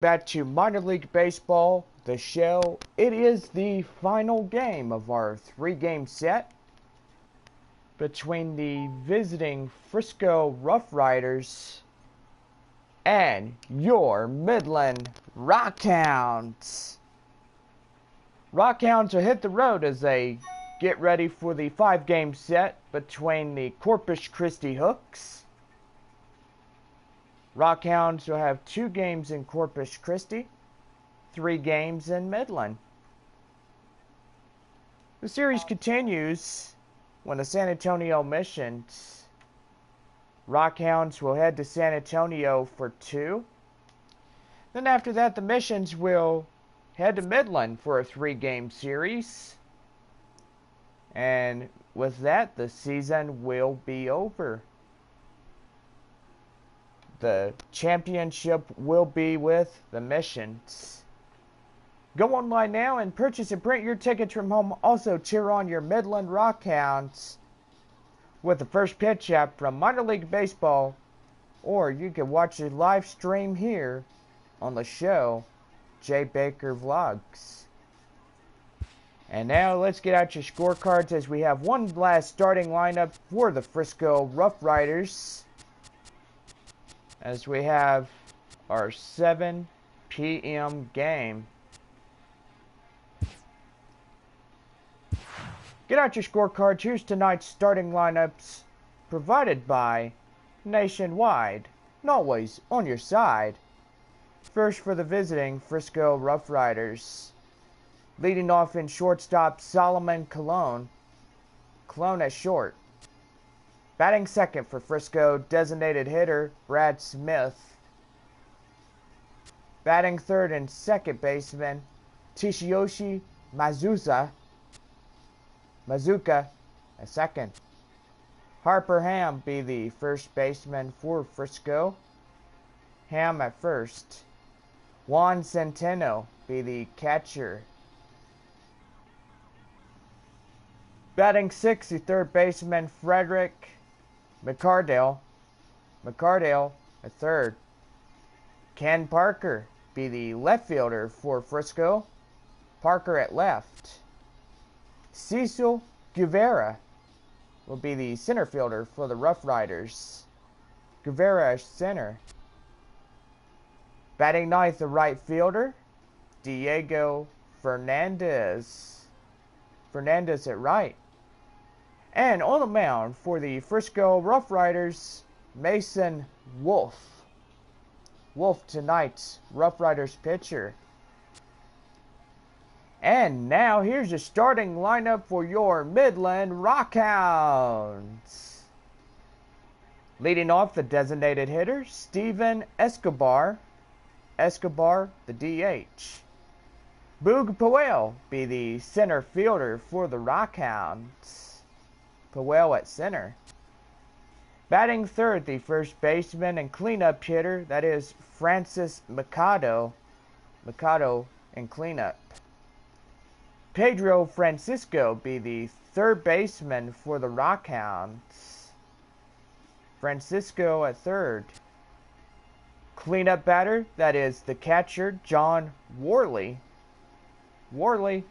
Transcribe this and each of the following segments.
Back to minor league baseball, the show. It is the final game of our three-game set between the visiting Frisco RuffRiders and your Midland Rockhounds. Rockhounds will hit the road as they get ready for the five-game set between the Corpus Christi Hooks. Rockhounds will have 2 games in Corpus Christi, 3 games in Midland. The series continues when the San Antonio missions. Rockhounds will head to San Antonio for 2. Then after that, the missions will head to Midland for a 3-game series. And with that, the season will be over. The championship will be with the missions. Go online now and purchase and print your tickets from home. Also cheer on your Midland Rockhounds with the first pitch app from minor league baseball, or you can watch the live stream here on the show JBakerVlogs. And now let's get out your scorecards as we have one last starting lineup for the Frisco RuffRiders, as we have our 7 p.m. game. Get out your scorecards. Here's tonight's starting lineups provided by Nationwide, and always on your side. First for the visiting Frisco RuffRiders. Leading off in shortstop, Solomon Colon. Colon at short. Batting second for Frisco, designated hitter Brad Smith. Batting third and second baseman, Tishiyoshi Mazuka at second. Harper Ham be the first baseman for Frisco. Ham at first. Juan Centeno be the catcher. Batting sixth, the third baseman Frederick McCardell at third. Ken Parker be the left fielder for Frisco. Parker at left. Cecil Guevara will be the center fielder for the RuffRiders. Guevara at center. Batting ninth, the right fielder, Diego Fernandez. Fernandez at right. And on the mound for the Frisco RuffRiders, Mason Wolf. Wolf, tonight's RuffRiders pitcher. And now here's the starting lineup for your Midland Rockhounds. Leading off, the designated hitter, Steven Escobar. Escobar, the DH. Boog Powell be the center fielder for the Rockhounds. Powell at center. Batting third, the first baseman and cleanup hitter, that is Francis Mikado. Mikado in cleanup. Pedro Francisco be the third baseman for the Rockhounds. Francisco at third. Cleanup batter, that is the catcher, John Worley. Worley,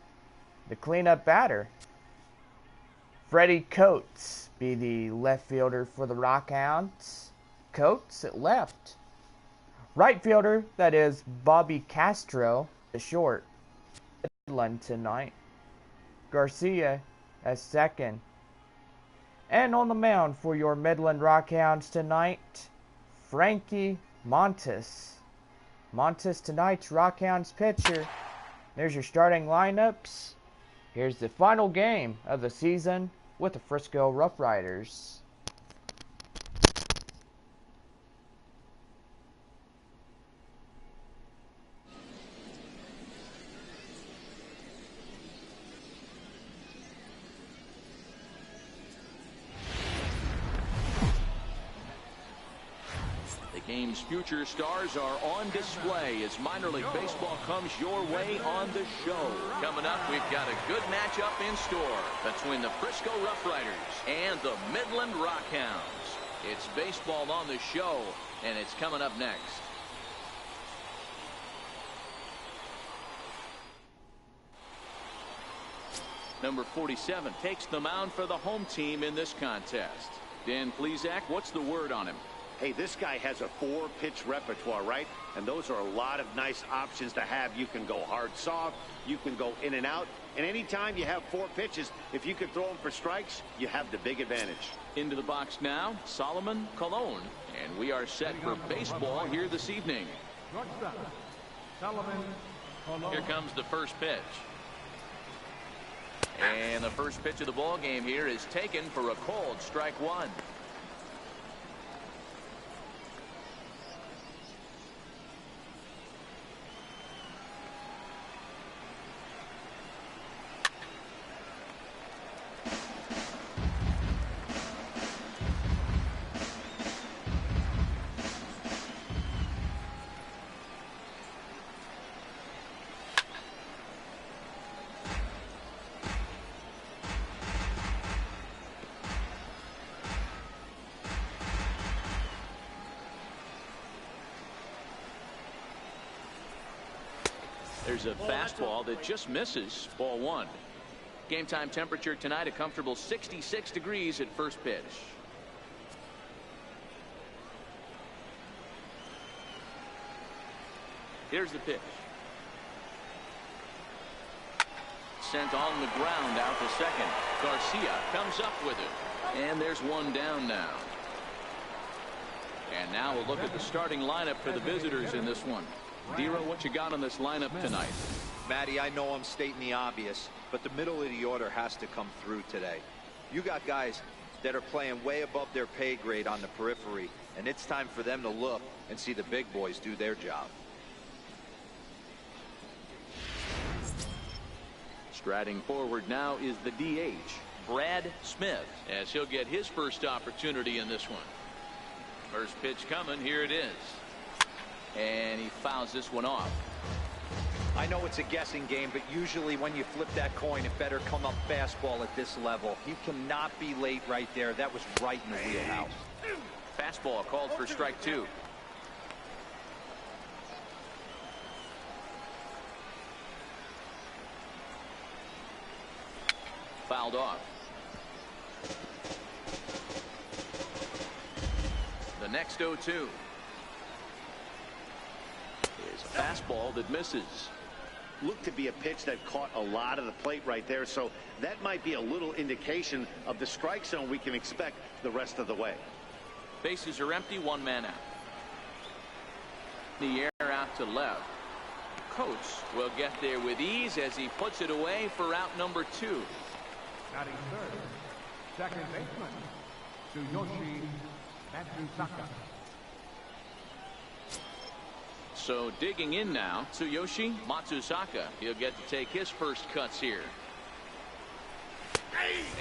the cleanup batter. Freddie Coates be the left fielder for the Rockhounds. Coates at left. Right fielder, that is Bobby Castro, the short. Midland tonight. Garcia at second. And on the mound for your Midland Rockhounds tonight, Frankie Montes. Montes, tonight's Rockhounds pitcher. There's your starting lineups. Here's the final game of the season with the Frisco RuffRiders. The game's future stars are on display as minor league baseball comes your way on the show. Coming up, we've got a good matchup in store between the Frisco RuffRiders and the Midland Rockhounds. It's baseball on the show, and it's coming up next. Number 47 takes the mound for the home team in this contest. Dan Plesac, what's the word on him? Hey, this guy has a 4-pitch repertoire, right? And those are a lot of nice options to have. You can go hard, soft. You can go in and out. And anytime you have 4 pitches, if you can throw them for strikes, you have the big advantage. Into the box now, Solomon Colon. And we are set for baseball here this evening. Here comes the first pitch. And the first pitch of the ball game here is taken for a called strike 1. There's a fastball that just misses. Ball 1. Game time temperature tonight, a comfortable 66 degrees at first pitch. Here's the pitch. Sent on the ground out to second. Garcia comes up with it. And there's one down now. And now we'll look at the starting lineup for the visitors in this one. Dero, what you got on this lineup tonight? Matty, I know I'm stating the obvious, but the middle of the order has to come through today. You got guys that are playing way above their pay grade on the periphery, and it's time for them to look and see the big boys do their job. Striding forward now is the DH, Brad Smith, as he'll get his first opportunity in this one. First pitch coming, here it is. And he fouls this one off. I know it's a guessing game, but usually when you flip that coin, it better come up fastball at this level. You cannot be late right there. That was right in the wheelhouse. Fastball called for strike 2. Fouled off. The next 0-2. Is a fastball that misses. Looked to be a pitch that caught a lot of the plate right there, so that might be a little indication of the strike zone we can expect the rest of the way. Bases are empty, 1 man out. The air out to left. Coates will get there with ease as he puts it away for out number 2. Batting third, second baseman, Tsuyoshi Matsusaka. So digging in now, Tsuyoshi Matsusaka. He'll get to take his first cuts here.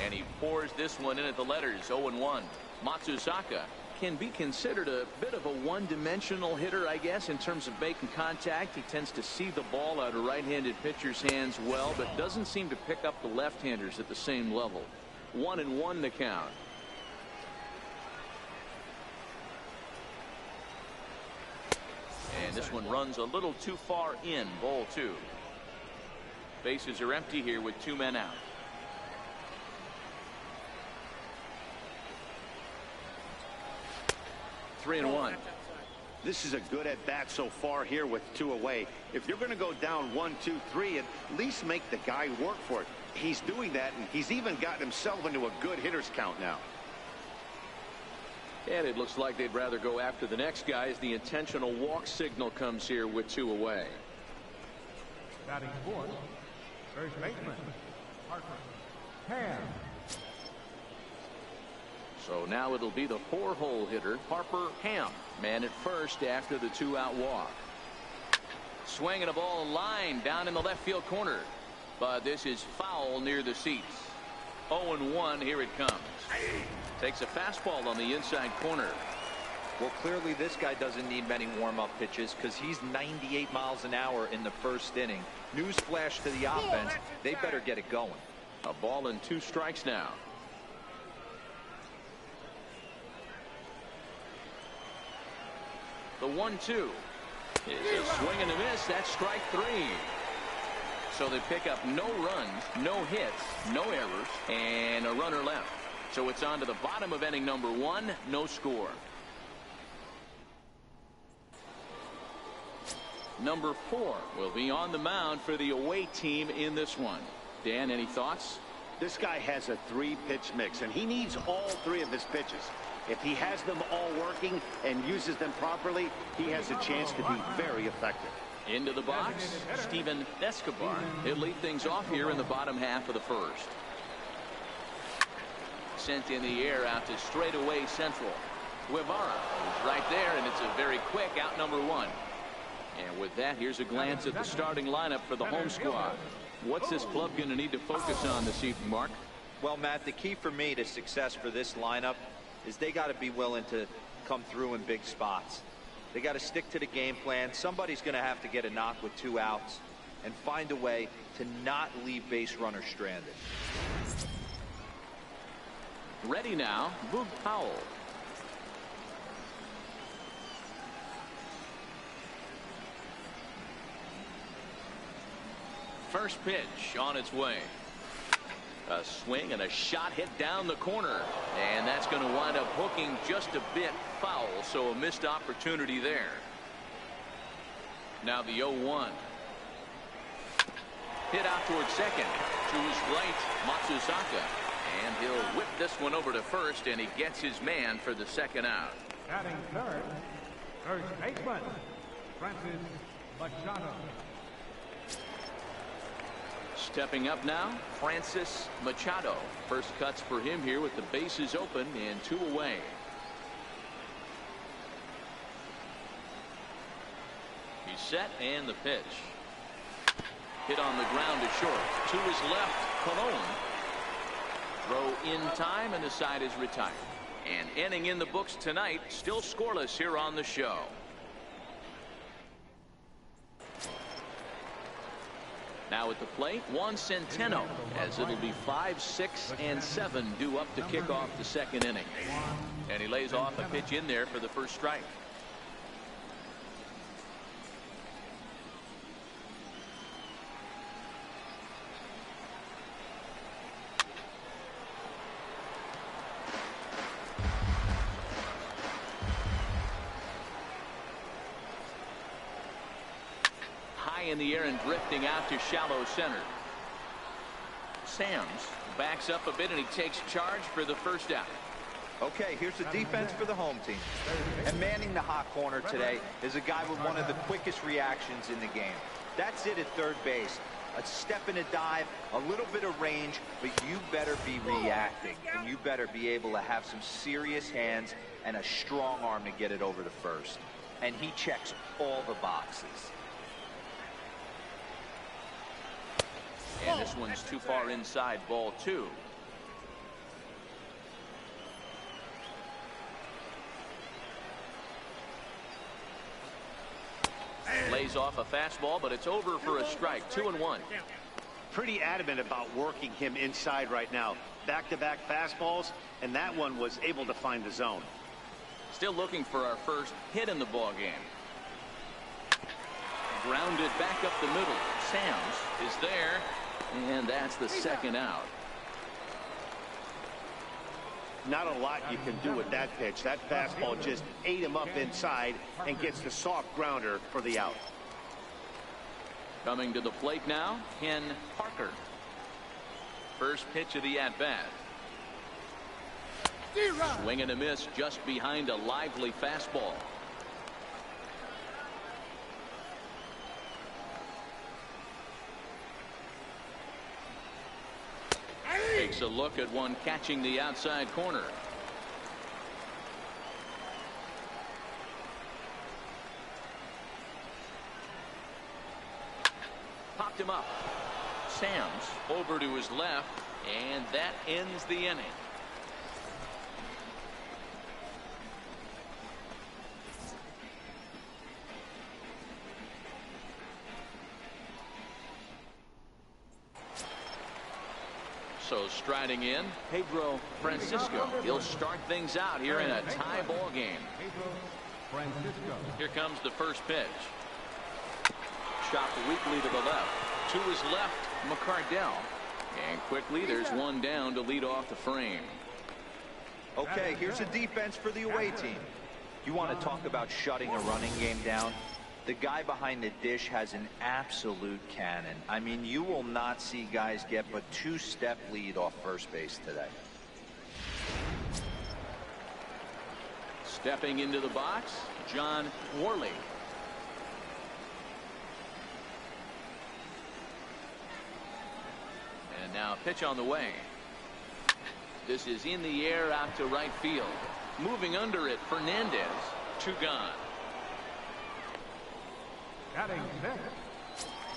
And he pours this one in at the letters, 0-1. Matsusaka can be considered a bit of a one-dimensional hitter, I guess, in terms of making contact. He tends to see the ball out of right-handed pitcher's hands well, but doesn't seem to pick up the left-handers at the same level. 1-1 to count. And this one runs a little too far in. Ball 2. Bases are empty here with 2 men out. Three and 1. This is a good at bat so far here with 2 away. If you're going to go down 1, 2, 3, at least make the guy work for it. He's doing that, and he's even gotten himself into a good hitter's count now. And it looks like they'd rather go after the next guy as the intentional walk signal comes here with 2 away. Batting fourth, first baseman, Harper Ham. So now it'll be the 4-hole hitter, Harper Ham. Man at first after the 2-out walk. Swinging a ball line down in the left field corner. But this is foul near the seats. 0-1, here it comes. Takes a fastball on the inside corner. Well, clearly this guy doesn't need many warm-up pitches because he's 98 miles an hour in the first inning. Newsflash to the offense, they better get it going. A ball and 2 strikes now. The 1-2 is a swing and a miss. That's strike 3. So they pick up no runs, no hits, no errors, and a runner left. So it's on to the bottom of inning number 1, no score. Number 4 will be on the mound for the away team in this one. Dan, any thoughts? This guy has a 3-pitch mix, and he needs all 3 of his pitches. If he has them all working and uses them properly, he has a chance to be very effective. Into the box, Steven Escobar. He'll lead things off here in the bottom half of the first. Sent in the air out to straightaway central. Guevara is right there, and it's a very quick out number 1. And with that, here's a glance at the starting lineup for the home squad. What's this club going to need to focus on this evening, Mark? Well, Matt, the key for me to success for this lineup is they got to be willing to come through in big spots. They got to stick to the game plan. Somebody's going to have to get a knock with 2 outs and find a way to not leave base runners stranded. Ready now, Boog Powell. First pitch on its way. A swing and a shot hit down the corner, and that's going to wind up hooking just a bit foul, so a missed opportunity there. Now the 0-1. Hit out towards second. To his right, Matsuzaka, and he'll whip this one over to first, and he gets his man for the second out. Batting third, first baseman, Francis Machado. Stepping up now, Francis Machado. First cuts for him here with the bases open and 2 away. He's set, and the pitch. Hit on the ground to short. To his left, Colon. Throw in time, and the side is retired. And inning in the books tonight, still scoreless here on the show. Now at the plate, Juan Centeno, as it'll be 5, 6, and 7 due up to kick off the second inning. And he lays off a pitch in there for the first strike. In the air and drifting out to shallow center. Sams backs up a bit, and he takes charge for the first out. Okay, here's the defense for the home team. And manning the hot corner today is a guy with one of the quickest reactions in the game. That's it at third base. A step and a dive, a little bit of range, but you better be reacting, and you better be able to have some serious hands and a strong arm to get it over to first. And he checks all the boxes. And this one's too far inside, ball 2. Lays off a fastball, but it's over for a strike. 2-1. Pretty adamant about working him inside right now. Back-to-back fastballs, and that one was able to find the zone. Still looking for our first hit in the ball game. Grounded back up the middle. Sams is there. And that's the second out. Not a lot you can do with that pitch. That fastball just ate him up inside and gets the soft grounder for the out. Coming to the plate now, Ken Parker. First pitch of the at-bat. Swing and a miss just behind a lively fastball. Takes a look at one catching the outside corner. Popped him up. Sams over to his left, and that ends the inning. So striding in, Pedro Francisco. He'll start things out here in a tie ball game. Here comes the first pitch. Chopped weakly to the left. To his left, McCardell. And quickly, there's one down to lead off the frame. Okay, here's a defense for the away team. You want to talk about shutting a running game down? The guy behind the dish has an absolute cannon. I mean, you will not see guys get but 2-step lead off first base today. Stepping into the box, John Worley. And now a pitch on the way. This is in the air out to right field. Moving under it, Fernandez. 2 gone. Batting fifth,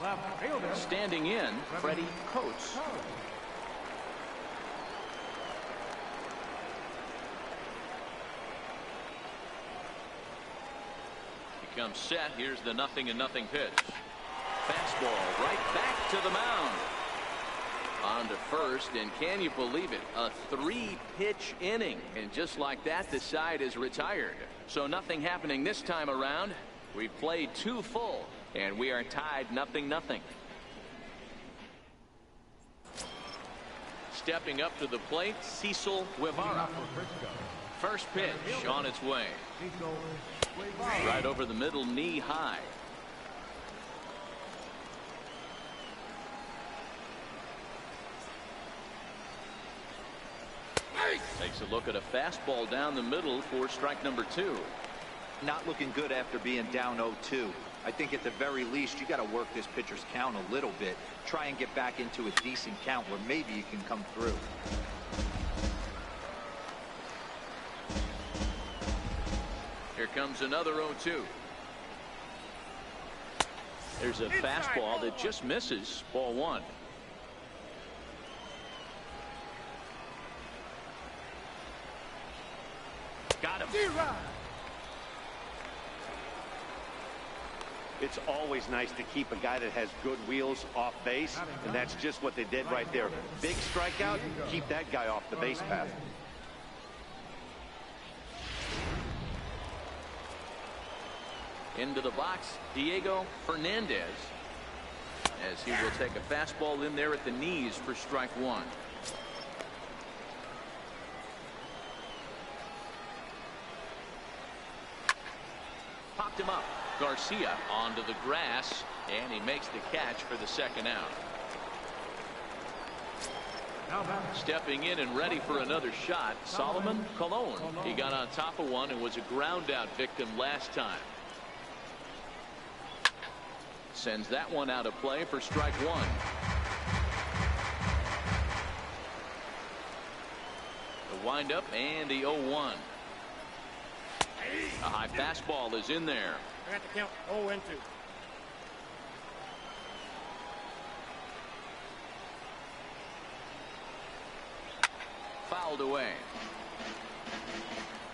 left fielder. Standing in, Freddie Coates. He comes set. Here's the 0-0 pitch. Fastball right back to the mound. On to first, and can you believe it? A 3-pitch inning, and just like that, the side is retired. So nothing happening this time around. We've played 2 full, and we are tied 0-0. Stepping up to the plate, Cecil Guevara. First pitch on its way. Right over the middle, knee high. Takes a look at a fastball down the middle for strike number 2. Not looking good after being down 0-2. I think at the very least you got to work this pitcher's count a little bit. Try and get back into a decent count where maybe you can come through. Here comes another 0-2. There's a fastball that just misses. Ball 1. Got him. It's always nice to keep a guy that has good wheels off base, and that's just what they did right there. Big strikeout, keep that guy off the base path. Into the box, Diego Fernandez, as he will take a fastball in there at the knees for strike 1. Popped him up. Garcia onto the grass, and he makes the catch for the 2nd out. Stepping in and ready for another shot, Solomon Colon. He got on top of one and was a ground out victim last time. Sends that one out of play for strike 1. The windup and the 0-1. A high fastball is in there. I got to count 0-2. Fouled away.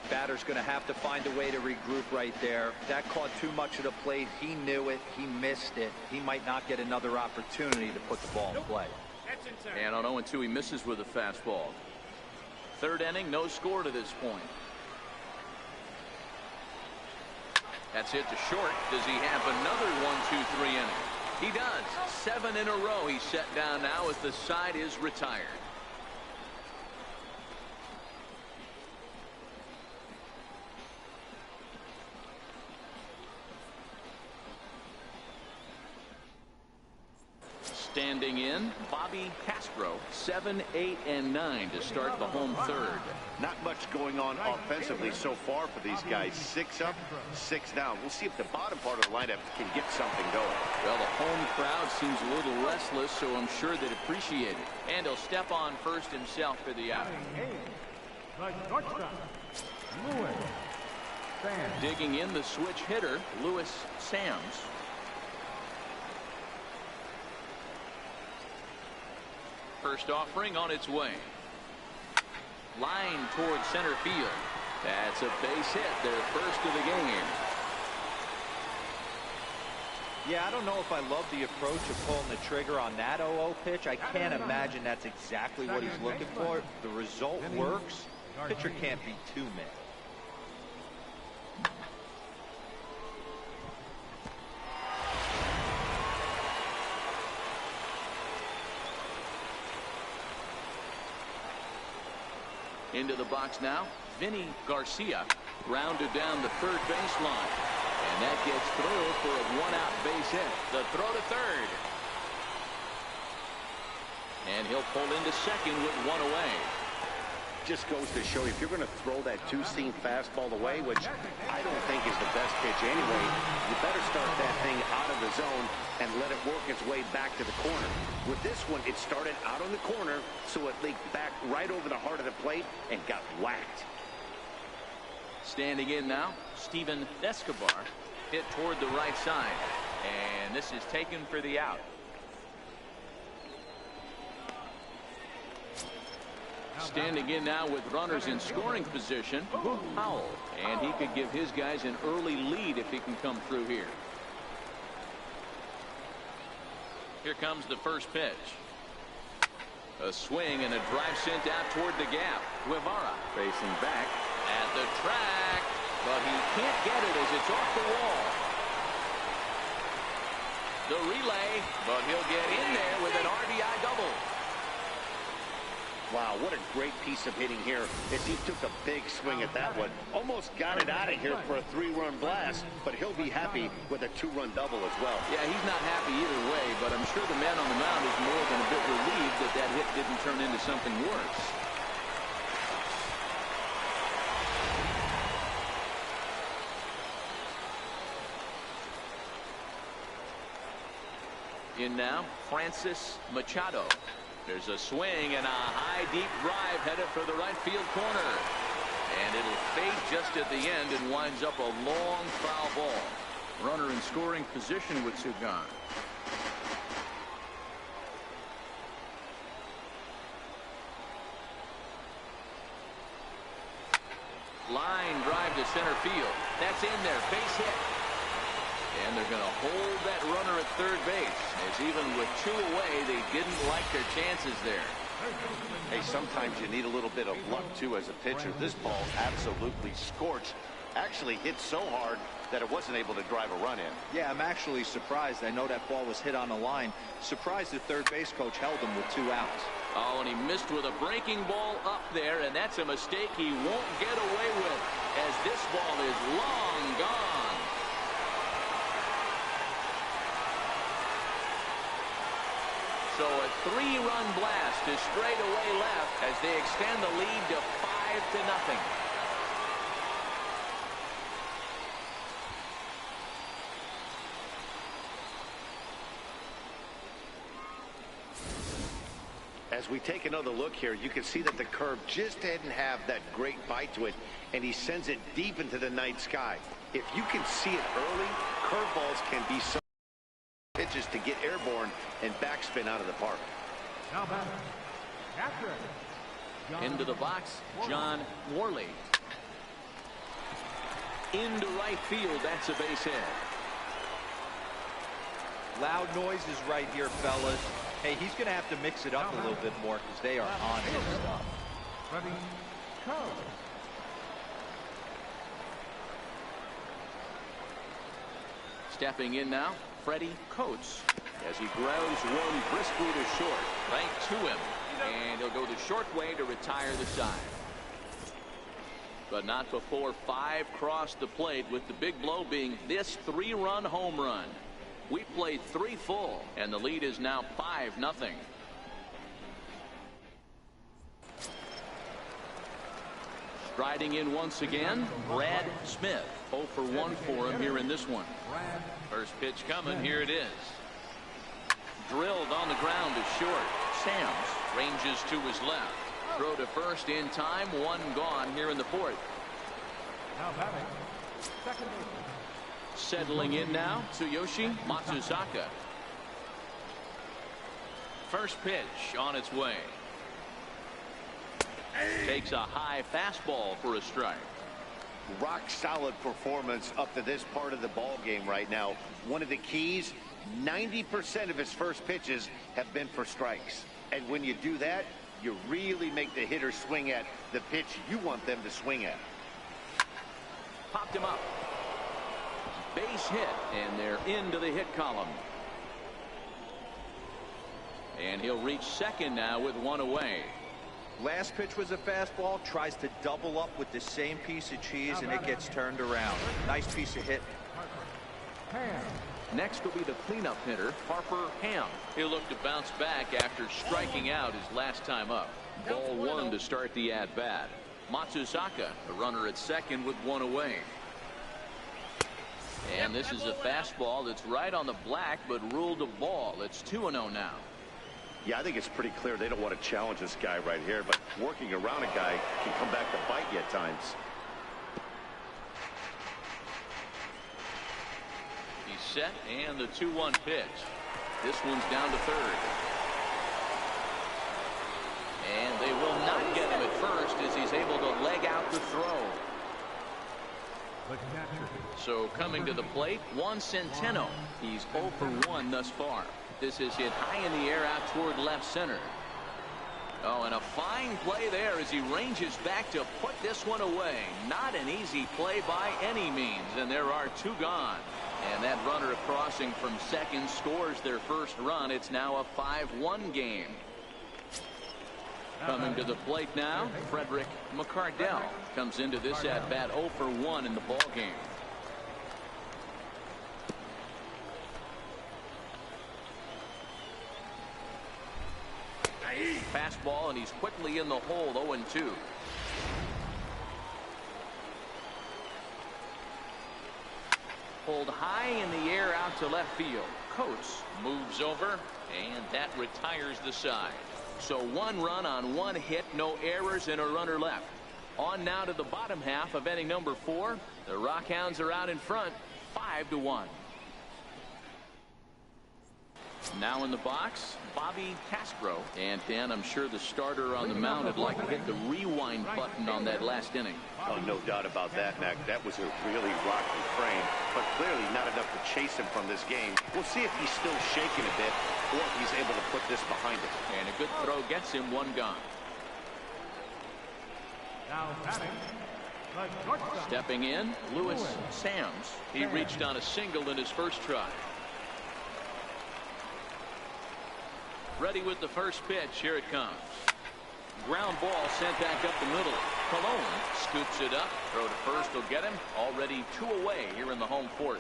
Batter's going to have to find a way to regroup right there. That caught too much of the plate. He knew it. He missed it. He might not get another opportunity to put the ball in play. That's inside. And on 0-2, he misses with a fastball. 3rd inning, no score to this point. That's hit to short. Does he have another 1-2-3 inning? He does. 7 in a row he's set down now as the side is retired. Standing in, Bobby Castro, 7, 8, and 9 to start the home 3rd. Not much going on offensively so far for these guys. 6 up, 6 down. We'll see if the bottom part of the lineup can get something going. Well, the home crowd seems a little restless, so I'm sure they'd appreciate it. And he'll step on first himself for the out. Digging in the switch hitter, Louis Sams. First offering on its way. Line towards center field. That's a base hit, their first of the game. Yeah, I don't know if I love the approach of pulling the trigger on that 0-0 pitch. I can't imagine that's exactly what he's looking for. The result works. Pitcher can't be too mad. Into the box now, Vinny Garcia grounded down the third baseline. And that gets through for a one-out base hit. The throw to third. And he'll pull into second with one away. Just goes to show you, if you're going to throw that two-seam fastball away, which I don't think is the best pitch anyway, you better start that thing out of the zone and let it work its way back to the corner. With this one, it started out on the corner, so it leaked back right over the heart of the plate and got whacked. Standing in now, Steven Escobar hit toward the right side. And this is taken for the out. Standing in now with runners in scoring position, Powell. And he could give his guys an early lead if he can come through here. Here comes the first pitch. A swing and a drive sent out toward the gap. Guevara racing back at the track, but he can't get it as it's off the wall. The relay, but he'll get in there with an RBI double. Wow, what a great piece of hitting here as he took a big swing at that one. Almost got it out of here for a 3-run blast, but he'll be happy with a 2-run double as well. Yeah, he's not happy either way, but I'm sure the man on the mound is more than a bit relieved that that hit didn't turn into something worse. In now, Francis Machado. There's a swing and a high deep drive headed for the right field corner. And it'll fade just at the end and winds up a long foul ball. Runner in scoring position with Sugan. Line drive to center field. That's in there. Base hit. And they're going to hold that runner at third base, as even with 2 away, they didn't like their chances there. Hey, sometimes you need a little bit of luck, too, as a pitcher. This ball absolutely scorched. Actually hit so hard that it wasn't able to drive a run in. Yeah, I'm actually surprised. I know that ball was hit on the line. Surprised the third base coach held him with 2 outs. Oh, and he missed with a breaking ball up there, and that's a mistake he won't get away with, as this ball is long gone. So a 3-run blast is straight away left as they extend the lead to 5-0. As we take another look here, you can see that the curve just didn't have that great bite to it, and he sends it deep into the night sky. If you can see it early, curveballs can be so pitches to get airborne and backspin out of the park. Now batter, catcher. Into the box, John Worley. Into right field, that's a base hit. Loud noises right here, fellas. Hey, he's going to have to mix it up a little bit more because they are on his stuff. Ready, go. Stepping in now, Freddie Coates, as he grounds one briskly to short, right to him, and he'll go the short way to retire the side. But not before 5 cross the plate, with the big blow being this 3-run home run. We played 3 full, and the lead is now 5-0. Striding in once again, Brad Smith. 0 for 1 for him here in this one. First pitch coming, here it is. Drilled on the ground to short. Sams ranges to his left. Throw to first in time, 1 gone here in the 4th. Now batting, second baseman. Settling in now, Tsuyoshi Matsuzaka. First pitch on its way. Takes a high fastball for a strike. Rock solid performance up to this part of the ball game right now. One of the keys, 90% of his first pitches have been for strikes. And when you do that, you really make the hitter swing at the pitch you want them to swing at. Popped him up. Base hit, and they're into the hit column. And he'll reach second now with 1 away. Last pitch was a fastball, tries to double up with the same piece of cheese, and it gets turned around. Nice piece of hit. Next will be the cleanup hitter, Harper Ham. He'll look to bounce back after striking out his last time up. Ball one to start the at-bat. Matsuzaka, a runner at second with one away. And this is a fastball that's right on the black, but ruled a ball. It's 2-0 now. Yeah, I think it's pretty clear they don't want to challenge this guy right here, but working around a guy can come back to bite you at times. He's set, and the 2-1 pitch. This one's down to third. And they will not get him at first as he's able to leg out the throw. So coming to the plate, Juan Centeno. He's 0 for 1 thus far. This is hit high in the air out toward left center. Oh, and a fine play there as he ranges back to put this one away. Not an easy play by any means, and there are two gone. And that runner crossing from second scores their first run. It's now a 5-1 game. Coming to the plate now, Frederick McCardell comes into this at-bat 0 for 1 in the ball game. Fastball, and he's quickly in the hole, 0-2. Pulled high in the air out to left field. Coates moves over, and that retires the side. So 1 run on 1 hit, no errors, and a runner left. On now to the bottom half of inning number 4. The Rockhounds are out in front, 5-1. Now in the box, Bobby Castro. And Dan, I'm sure the starter on the mound would like to hit the rewind button on that last inning. Oh, no doubt about that, Mac. That was a really rocky frame, but clearly not enough to chase him from this game. We'll see if he's still shaking a bit or if he's able to put this behind him. And a good throw gets him 1 gone. Now batting, the shortstop. Stepping in, Lewis Sams. He reached on a single in his first try. Ready with the first pitch. Here it comes. Ground ball sent back up the middle. Colon scoops it up. Throw to first will get him. Already 2 away here in the home 4th.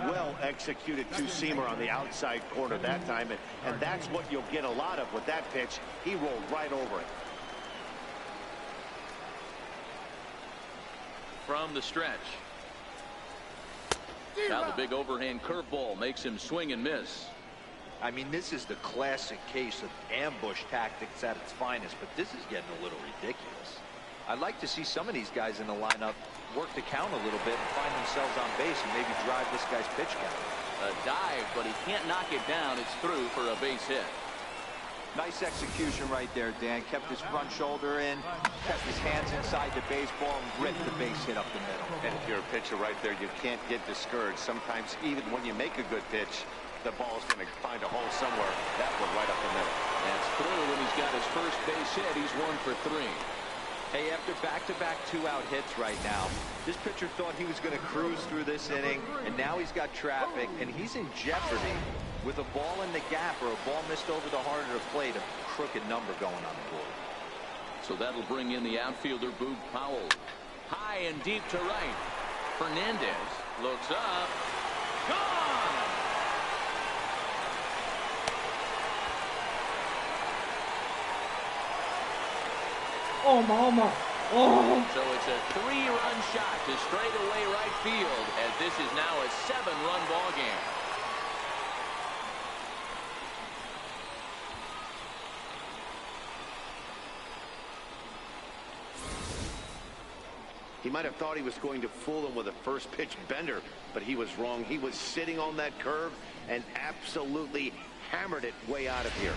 Well executed two-seamer on the outside corner that time, and that's what you'll get a lot of with that pitch. He rolled right over it. From the stretch. Now the big overhand curveball makes him swing and miss. I mean, this is the classic case of ambush tactics at its finest, but this is getting a little ridiculous. I'd like to see some of these guys in the lineup work the count a little bit and find themselves on base and maybe drive this guy's pitch count. A dive, but he can't knock it down. It's through for a base hit. Nice execution right there, Dan. Kept his front shoulder in, kept his hands inside the baseball, and ripped the base hit up the middle. And if you're a pitcher right there, you can't get discouraged. Sometimes even when you make a good pitch, the ball's going to find a hole somewhere. That one right up the middle. That's through, and he's got his first base hit. He's 1 for 3. Hey, after back-to-back 2-out hits right now, this pitcher thought he was going to cruise through this inning, and now he's got traffic, and he's in jeopardy with a ball in the gap or a ball missed over the heart of the plate, a crooked number going on the board. So that'll bring in the outfielder, Boog Powell. High and deep to right. Fernandez looks up. Gone! Oh, mama. Oh. So it's a 3-run shot to straightaway right field, as this is now a 7-run ball game. He might have thought he was going to fool him with a first pitch bender, but he was wrong. He was sitting on that curve and absolutely hammered it way out of here.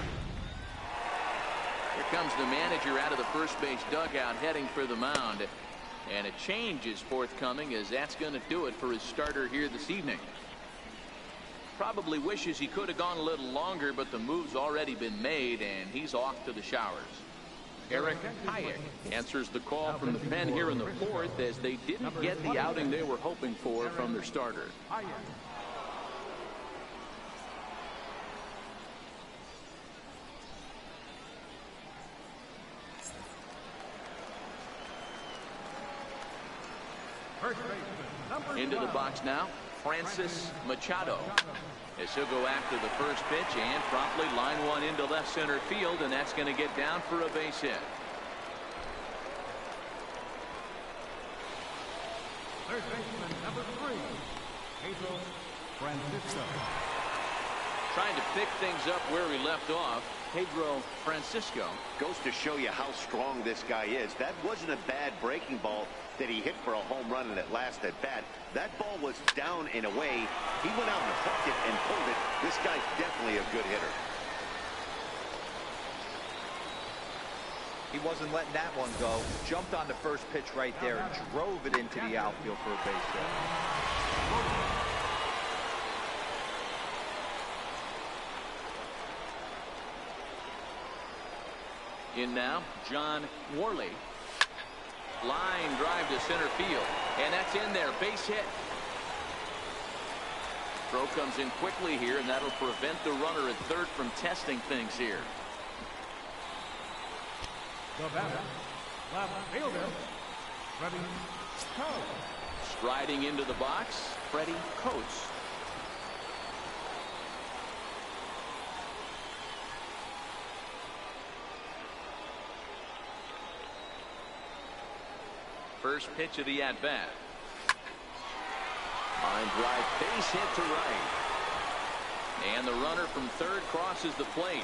Here comes the manager out of the first base dugout heading for the mound. And a change is forthcoming, as that's going to do it for his starter here this evening. Probably wishes he could have gone a little longer, but the move's already been made, and he's off to the showers. Eric Hayek answers the call from the pen here in the 4th, as they didn't get the outing they were hoping for from their starter. First baseman, number Into the 12. box now, Francis Machado. As he'll go after the first pitch and promptly line one into left center field, and that's going to get down for a base hit. Third baseman, number 3, Pedro Francisco. Trying to pick things up where we left off, Pedro Francisco. Goes to show you how strong this guy is. That wasn't a bad breaking ball that he hit for a home run in that last at bat. That ball was down and away. He went out and hooked it and pulled it. This guy's definitely a good hitter. He wasn't letting that one go. Jumped on the first pitch right there and drove it into the outfield for a base hit. In now, John Worley. Line drive to center field, and that's in there. Base hit. Throw comes in quickly here, and that'll prevent the runner at third from testing things here. The batter, left fielder, Freddie Coates. Striding into the box, Freddie Coates. First pitch of the at-bat. Line drive, base hit to right. And the runner from third crosses the plate.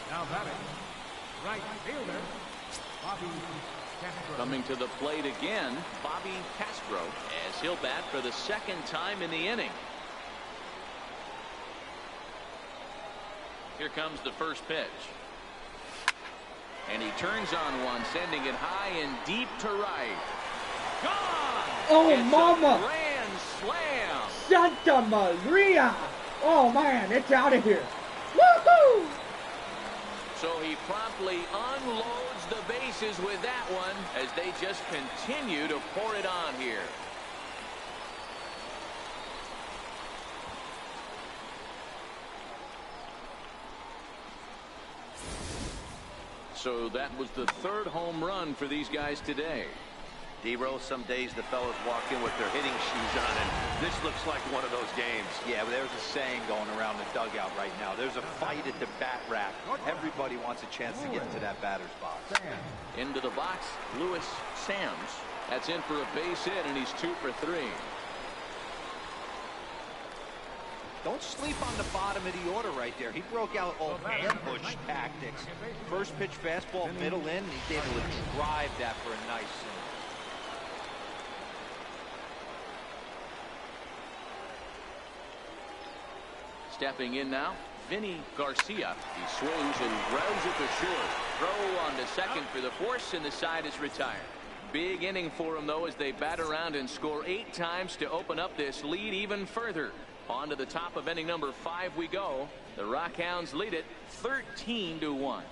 Now batting, right fielder, Bobby Castro. Coming to the plate again, Bobby Castro, as he'll bat for the second time in the inning. Here comes the first pitch. And he turns on one, sending it high and deep to right. Gone! Oh, It's mama! a grand slam! Santa Maria! Oh, man, it's out of here. Woohoo! So he promptly unloads the bases with that one as they just continue to pour it on here. So that was the third home run for these guys today. D-Rose, some days the fellas walk in with their hitting shoes on, and this looks like one of those games. Yeah, but there's a saying going around the dugout right now. There's a fight at the bat rack. Everybody wants a chance to get into that batter's box. Into the box, Louis Sams. That's in for a base hit, and he's 2 for 3. Don't sleep on the bottom of the order right there. He broke out all ambush tactics. First pitch fastball, middle in. He's able to drive that for a nice swing. Stepping in now, Vinny Garcia. He swings and grounds it to short. Throw on to second for the force, and the side is retired. Big inning for him, though, as they bat around and score 8 times to open up this lead even further. On to the top of inning number 5 we go. The Rockhounds lead it 13-1.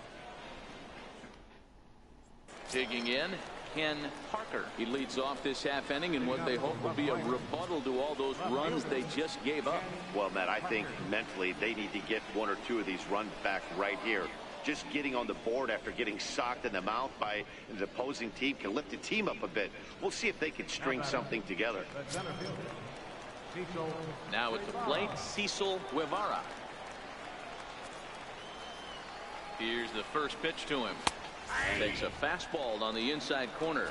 Digging in, Ken Parker. He leads off this half inning in what they hope will be a rebuttal to all those runs they just gave up. Well, Matt, I think mentally they need to get 1 or 2 of these runs back right here. Just getting on the board after getting socked in the mouth by the opposing team can lift the team up a bit. We'll see if they can string something together. Now at the plate, Cecil Guevara. Here's the first pitch to him. Takes a fastball on the inside corner.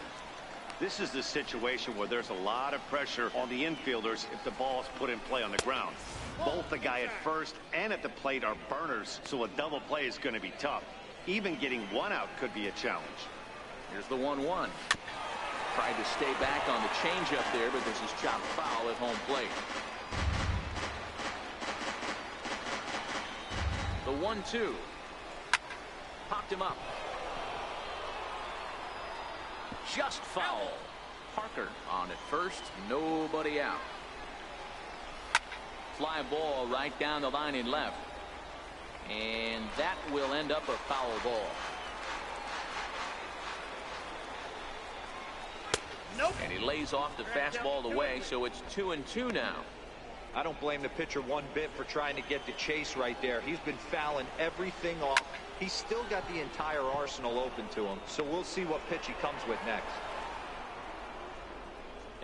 This is the situation where there's a lot of pressure on the infielders if the ball is put in play on the ground. Both the guy at first and at the plate are burners, so a double play is going to be tough. Even getting 1 out could be a challenge. Here's the 1-1. Tried to stay back on the changeup there, but this is chopped foul at home plate. The 1-2. Popped him up. Just foul. Parker on at first. Nobody out. Fly ball right down the line in left. And that will end up a foul ball. Nope. And he lays off the fastball away, so it's 2-2 now. I don't blame the pitcher one bit for trying to get the chase right there. He's been fouling everything off. He's still got the entire arsenal open to him. So we'll see what pitch he comes with next.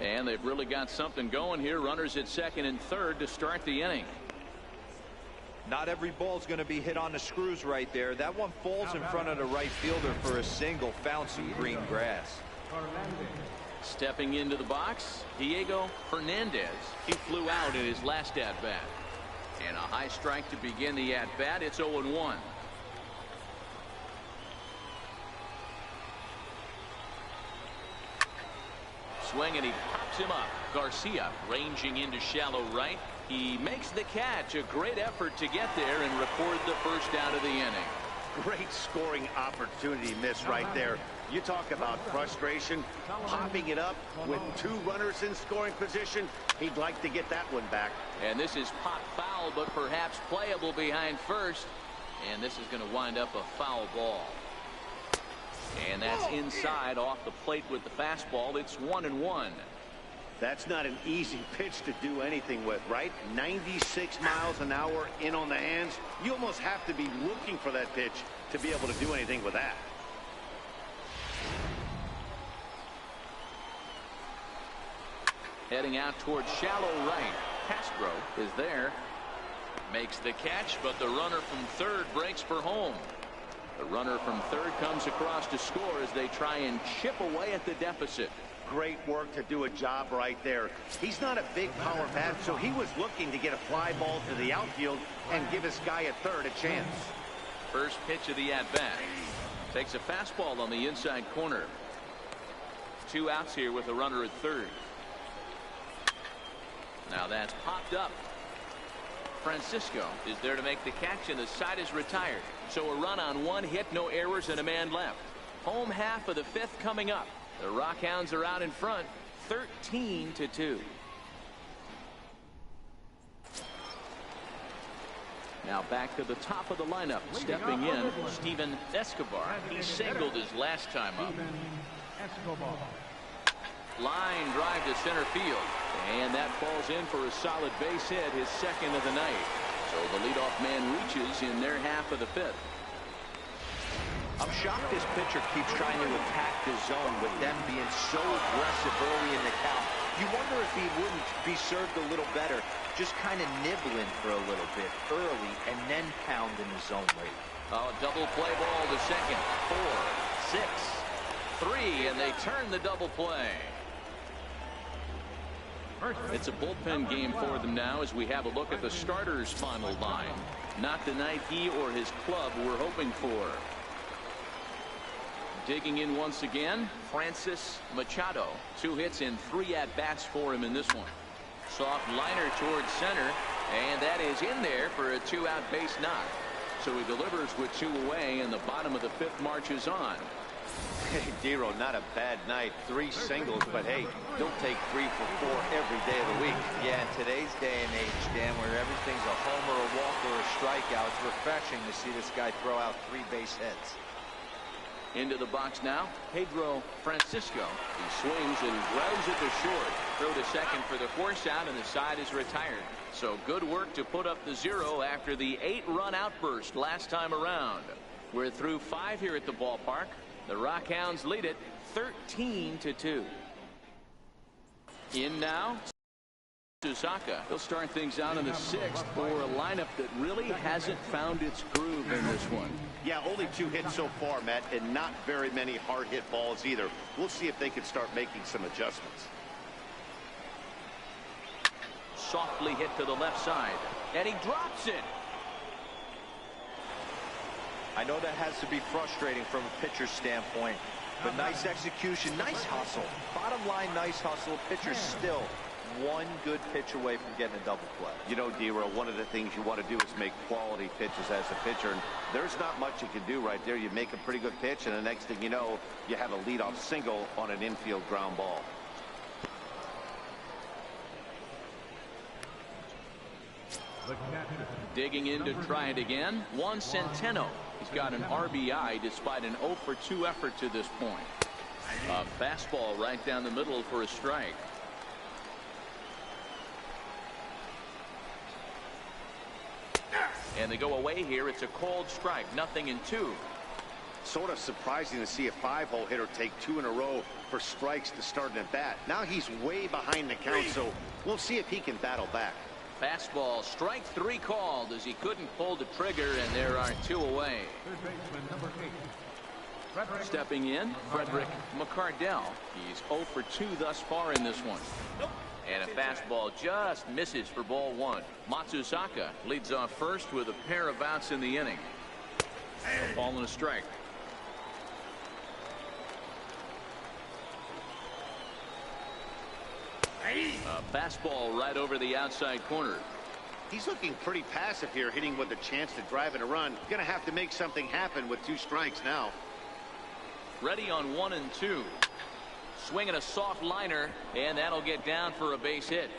And they've really got something going here. Runners at second and third to start the inning. Not every ball's going to be hit on the screws right there. That one falls in front of the right fielder for a single. Found some green grass. Stepping into the box, Diego Fernandez. He flew out in his last at-bat. And a high strike to begin the at-bat. It's 0-1. Swing, and he pops him up. Garcia ranging into shallow right. He makes the catch. A great effort to get there and record the first out of the inning. Great scoring opportunity miss right there. You talk about frustration, popping it up with 2 runners in scoring position. He'd like to get that one back. And this is pop foul, but perhaps playable behind first. And this is going to wind up a foul ball. And that's inside off the plate with the fastball. It's 1-1. That's not an easy pitch to do anything with, right? 96 miles an hour in on the hands. You almost have to be looking for that pitch to be able to do anything with that. Heading out towards shallow right. Castro is there. Makes the catch, but the runner from third breaks for home. The runner from third comes across to score as they try and chip away at the deficit. Great work to do a job right there. He's not a big power bat, so he was looking to get a fly ball to the outfield and give his guy at third a chance. First pitch of the at-bat. Takes a fastball on the inside corner. 2 outs here with a runner at third. Now that's popped up. Francisco is there to make the catch, and the side is retired. So a run on 1 hit, no errors, and a man left. Home half of the 5th coming up. The Rockhounds are out in front, 13-2. Now back to the top of the lineup. Stepping in, Steven Escobar. He singled his last time up. Line drive to center field. And that falls in for a solid base hit, his second of the night. So the leadoff man reaches in their half of the 5th. I'm shocked this pitcher keeps trying to attack the zone with them being so aggressive early in the count. You wonder if he wouldn't be served a little better, just kind of nibbling for a little bit early and then pound in the zone late. Oh, double play ball to second. 4, 6, 3, and they turn the double play. It's a bullpen game for them now as we have a look at the starters' final line. Not the night he or his club were hoping for. Digging in once again, Francis Machado. 2 hits and 3 at-bats for him in this one. Soft liner towards center, and that is in there for a 2-out base knock. So he delivers with 2 away, and the bottom of the 5th marches on. Hey, Dero, not a bad night. 3 singles, but hey, don't take 3 for 4 every day of the week. Yeah, in today's day and age, Dan, where everything's a homer, a walk, or a strikeout, it's refreshing to see this guy throw out 3 base hits. Into the box now, Pedro Francisco. He swings and grounds it to short. Throw to second for the force out, and the side is retired. So good work to put up the 0 after the 8-run outburst last time around. We're through 5 here at the ballpark. The Rockhounds lead it 13-2. In now, Susaka. He'll start things out in the 6th for a lineup that really hasn't found its groove in this one. Yeah, only 2 hits so far, Matt, and not very many hard hit balls either. We'll see if they can start making some adjustments. Softly hit to the left side, and he drops it. I know that has to be frustrating from a pitcher's standpoint, but nice execution, nice hustle. Bottom line, nice hustle. Pitcher's still 1 good pitch away from getting a double play. You know, Dero, one of the things you want to do is make quality pitches as a pitcher, and there's not much you can do right there. You make a pretty good pitch, and the next thing you know, you have a leadoff single on an infield ground ball. Digging in to try it again, Juan Centeno. He's got an RBI despite an 0 for 2 effort to this point. A fastball right down the middle for a strike. And they go away here. It's a called strike, 0-2. Sort of surprising to see a 5-hole hitter take 2 in a row for strikes to start an at-bat. Now he's way behind the count, so we'll see if he can battle back. Fastball, strike 3 called as he couldn't pull the trigger, and there are 2 away. Third baseman, number 8. Frederick. Stepping in, Frederick McCardell. He's 0 for 2 thus far in this one. And a fastball just misses for ball 1. Matsusaka leads off first with a pair of outs in the inning. A ball and a strike. A fastball right over the outside corner. He's looking pretty passive here, hitting with a chance to drive in a run. Gonna have to make something happen with 2 strikes now. Ready on 1 and 2. Swinging a soft liner, and that'll get down for a base hit.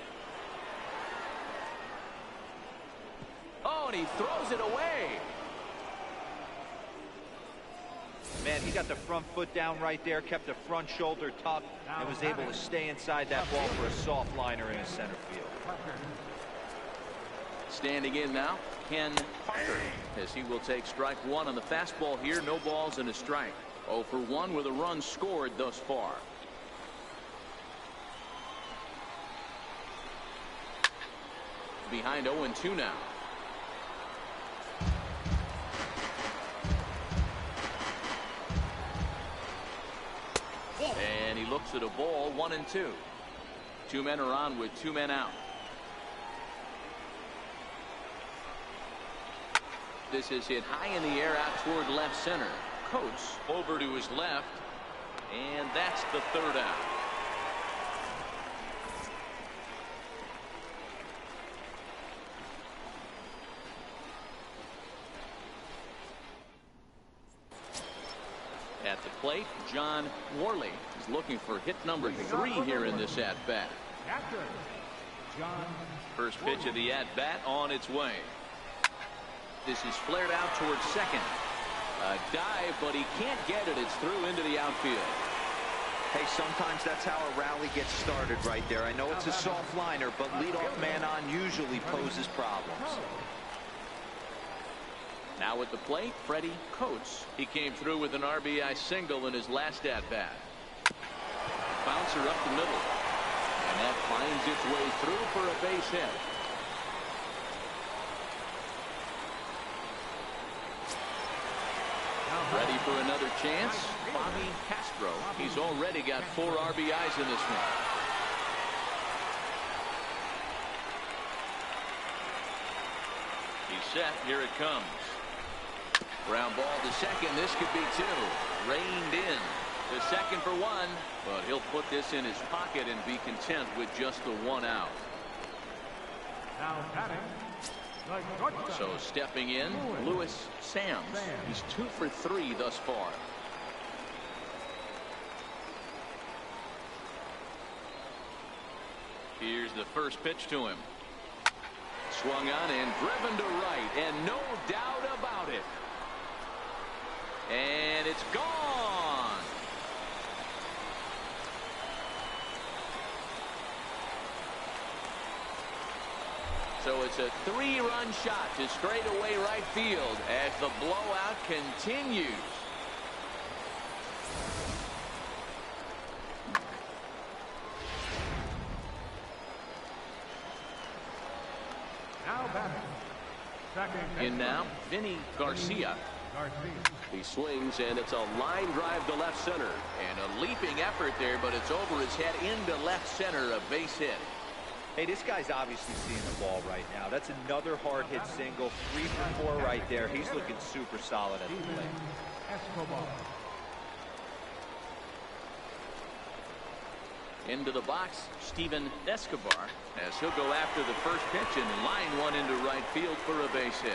Oh, and he throws it away. Man, he got the front foot down right there, kept the front shoulder tucked, and was able to stay inside that ball for a soft liner in his center field. Standing in now, Ken Parker, as he will take strike 1 on the fastball here. No balls and a strike. 0 for 1 with a run scored thus far. Behind 0-2 now. And he looks at a ball, 1-2. 2 men are on with 2 men out. This is hit high in the air out toward left center. Coates over to his left, and that's the 3rd out. At the plate, John Worley is looking for hit number 3 here in this at-bat. First pitch of the at-bat on its way. This is flared out towards second. A dive, but he can't get it. It's through into the outfield. Hey, sometimes that's how a rally gets started right there. I know it's a soft liner, but leadoff man on usually poses problems. Now at the plate, Freddie Coates. He came through with an RBI single in his last at-bat. Bouncer up the middle. And that finds its way through for a base hit. Ready for another chance? Bobby Castro. He's already got 4 RBIs in this one. He's set. Here it comes. Ground ball to second. This could be 2. Reined in. To second for 1. But he'll put this in his pocket and be content with just the 1 out. Now batting. So stepping in, Louis Sams. He's 2 for 3 thus far. Here's the first pitch to him. Swung on and driven to right, and no doubt about it. And it's gone. So it's a 3-run shot to straightaway right field as the blowout continues. Now batting. In now, Vinny Garcia. He swings, and it's a line drive to left center. And a leaping effort there, but it's over his head into left center, a base hit. Hey, this guy's obviously seeing the ball right now. That's another hard hit single. 3 for 4 right there. He's looking super solid at the plate. Into the box, Steven Escobar, as he'll go after the first pitch and line one into right field for a base hit.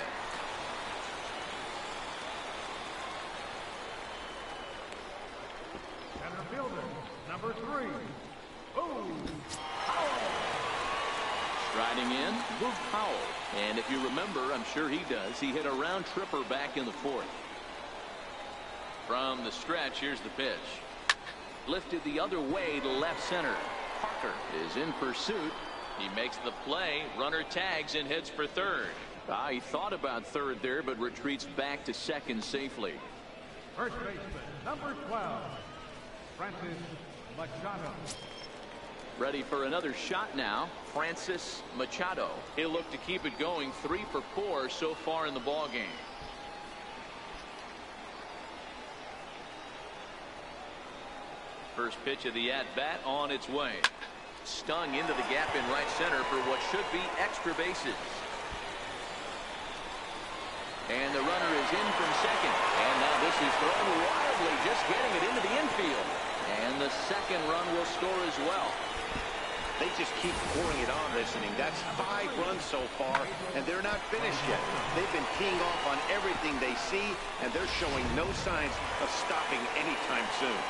Center fielder, number 3. Striding in, Luke Powell. And if you remember, I'm sure he does, he hit a round tripper back in the 4th. From the stretch, here's the pitch. Lifted the other way to left center. Parker is in pursuit. He makes the play. Runner tags and heads for third. He thought about third there, but retreats back to second safely. First baseman, number 12, Francis Machado. Ready for another shot now, Francis Machado. He'll look to keep it going, 3 for 4 so far in the ball game. First pitch of the at-bat on its way. Stung into the gap in right center for what should be extra bases. And the runner is in from second. And now this is thrown wildly, just getting it into the infield. And the second run will score as well. They just keep pouring it on this inning. That's 5 runs so far, and they're not finished yet. They've been teeing off on everything they see, and they're showing no signs of stopping anytime soon.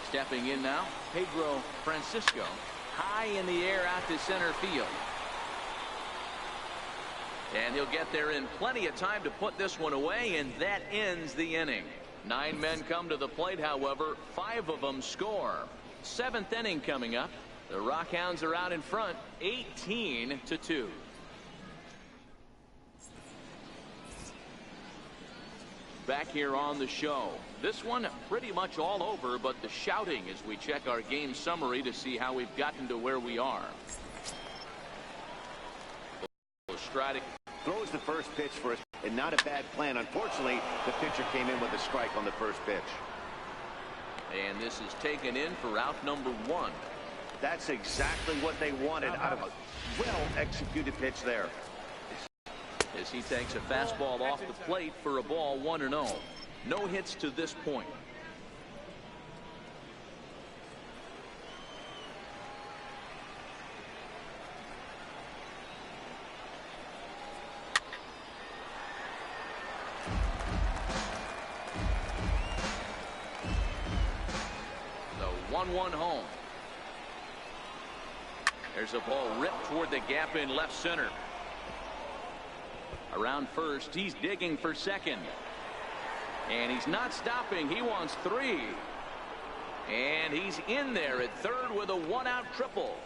Stepping in now, Pedro Francisco, high in the air out to center field. And he'll get there in plenty of time to put this one away, and that ends the inning. 9 men come to the plate, however, 5 of them score. 7th inning coming up. The Rockhounds are out in front, 18-2. Back here on the show. This one pretty much all over, but the shouting as we check our game summary to see how we've gotten to where we are. Striding. Throws the first pitch for us, and not a bad plan. Unfortunately, the pitcher came in with a strike on the first pitch. And this is taken in for out number 1. That's exactly what they wanted out of a well-executed pitch there. As he takes a fastball off the plate for a ball 1-0. No hits to this point. The 1-1 home. There's a ball ripped toward the gap in left center. Around first, he's digging for second. And he's not stopping. He wants 3. And he's in there at third with a 1-out triple.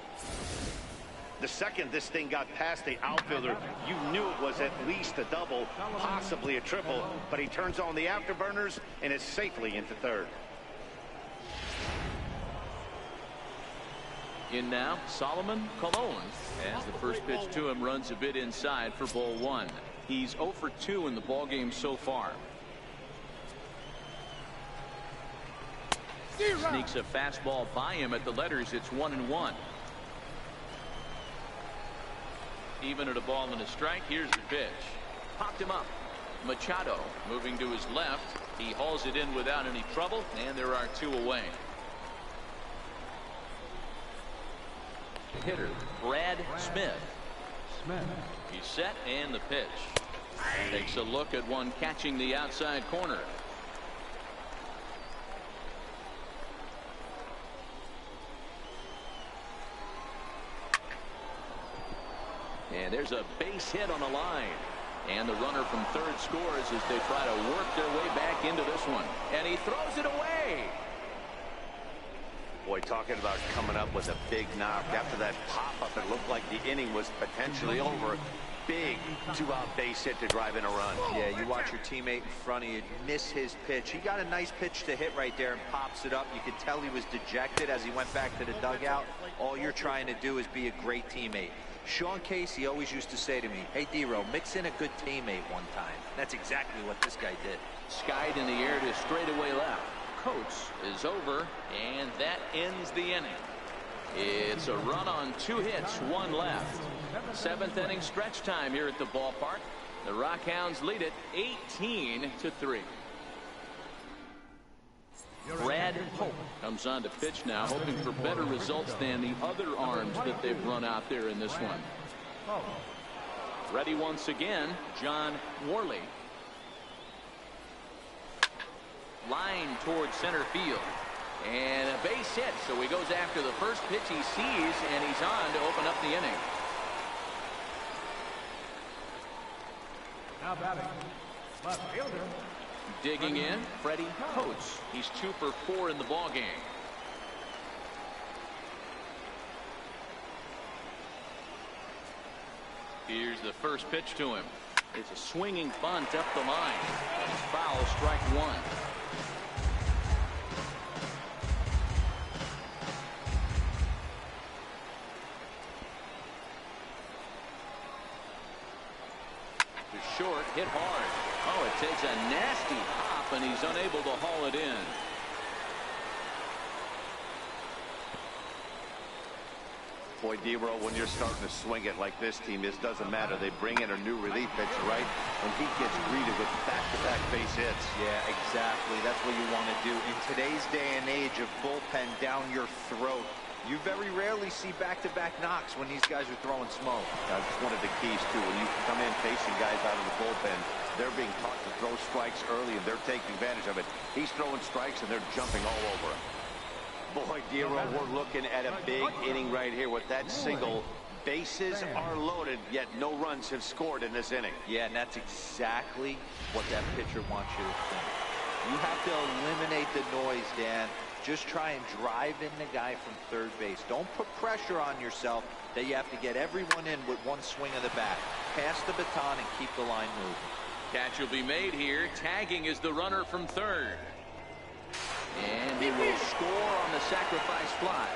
The second this thing got past the outfielder, you knew it was at least a double, possibly a triple, but he turns on the afterburners and is safely into third. In now, Solomon Colon, as the first pitch to him runs a bit inside for ball 1. He's 0 for 2 in the ballgame so far. Sneaks a fastball by him at the letters. It's 1-1. Even at a ball and a strike. Here's the pitch. Popped him up. Machado moving to his left. He hauls it in without any trouble, and there are 2 away. Hitter Brad Smith. He's set, and the pitch. Takes a look at one catching the outside corner. And there's a base hit on the line. And the runner from third scores as they try to work their way back into this one. And he throws it away. Boy, talking about coming up with a big knock. After that pop-up, it looked like the inning was potentially over. Big 2-out base hit to drive in a run. Yeah, you watch your teammate in front of you miss his pitch. He got a nice pitch to hit right there and pops it up. You could tell he was dejected as he went back to the dugout. All you're trying to do is be a great teammate. Sean Casey always used to say to me, hey, D-Row, mix in a good teammate one time. That's exactly what this guy did. Skied in the air to straightaway left. Coates is over, and that ends the inning. It's a run on 2 hits, 1 left. 7th inning stretch time here at the ballpark. The Rockhounds lead it 18-3. Brad Hope comes on to pitch now, hoping for better results than the other arms that they've run out there in this one. Ready once again, John Worley. Line towards center field. And a base hit, so he goes after the first pitch he sees, and he's on to open up the inning. Now batting, left fielder. Digging in, Freddie Coates. He's 2 for 4 in the ballgame. Here's the first pitch to him. It's a swinging bunt up the line. It's foul, strike one. To short, hit hard. Oh, it takes a nasty hop, and he's unable to haul it in. Boy, D-Roll, when you're starting to swing it like this team is, doesn't matter. They bring in a new relief pitcher, right? And he gets greeted with back-to-back base hits. Yeah, exactly. That's what you want to do. In today's day and age of bullpen down your throat, you very rarely see back-to-back knocks when these guys are throwing smoke. That's one of the keys, too. When you come in facing guys out of the bullpen, they're being taught to throw strikes early, and they're taking advantage of it. He's throwing strikes, and they're jumping all over him. Boy, D-Roll, we're looking at a big inning right here with that single. Bases are loaded, yet no runs have scored in this inning. Yeah, and that's exactly what that pitcher wants you to think. You have to eliminate the noise, Dan. Just try and drive in the guy from third base. Don't put pressure on yourself that you have to get everyone in with one swing of the bat. Pass the baton and keep the line moving. Catch will be made here. Tagging is the runner from third. And he will score on the sacrifice fly.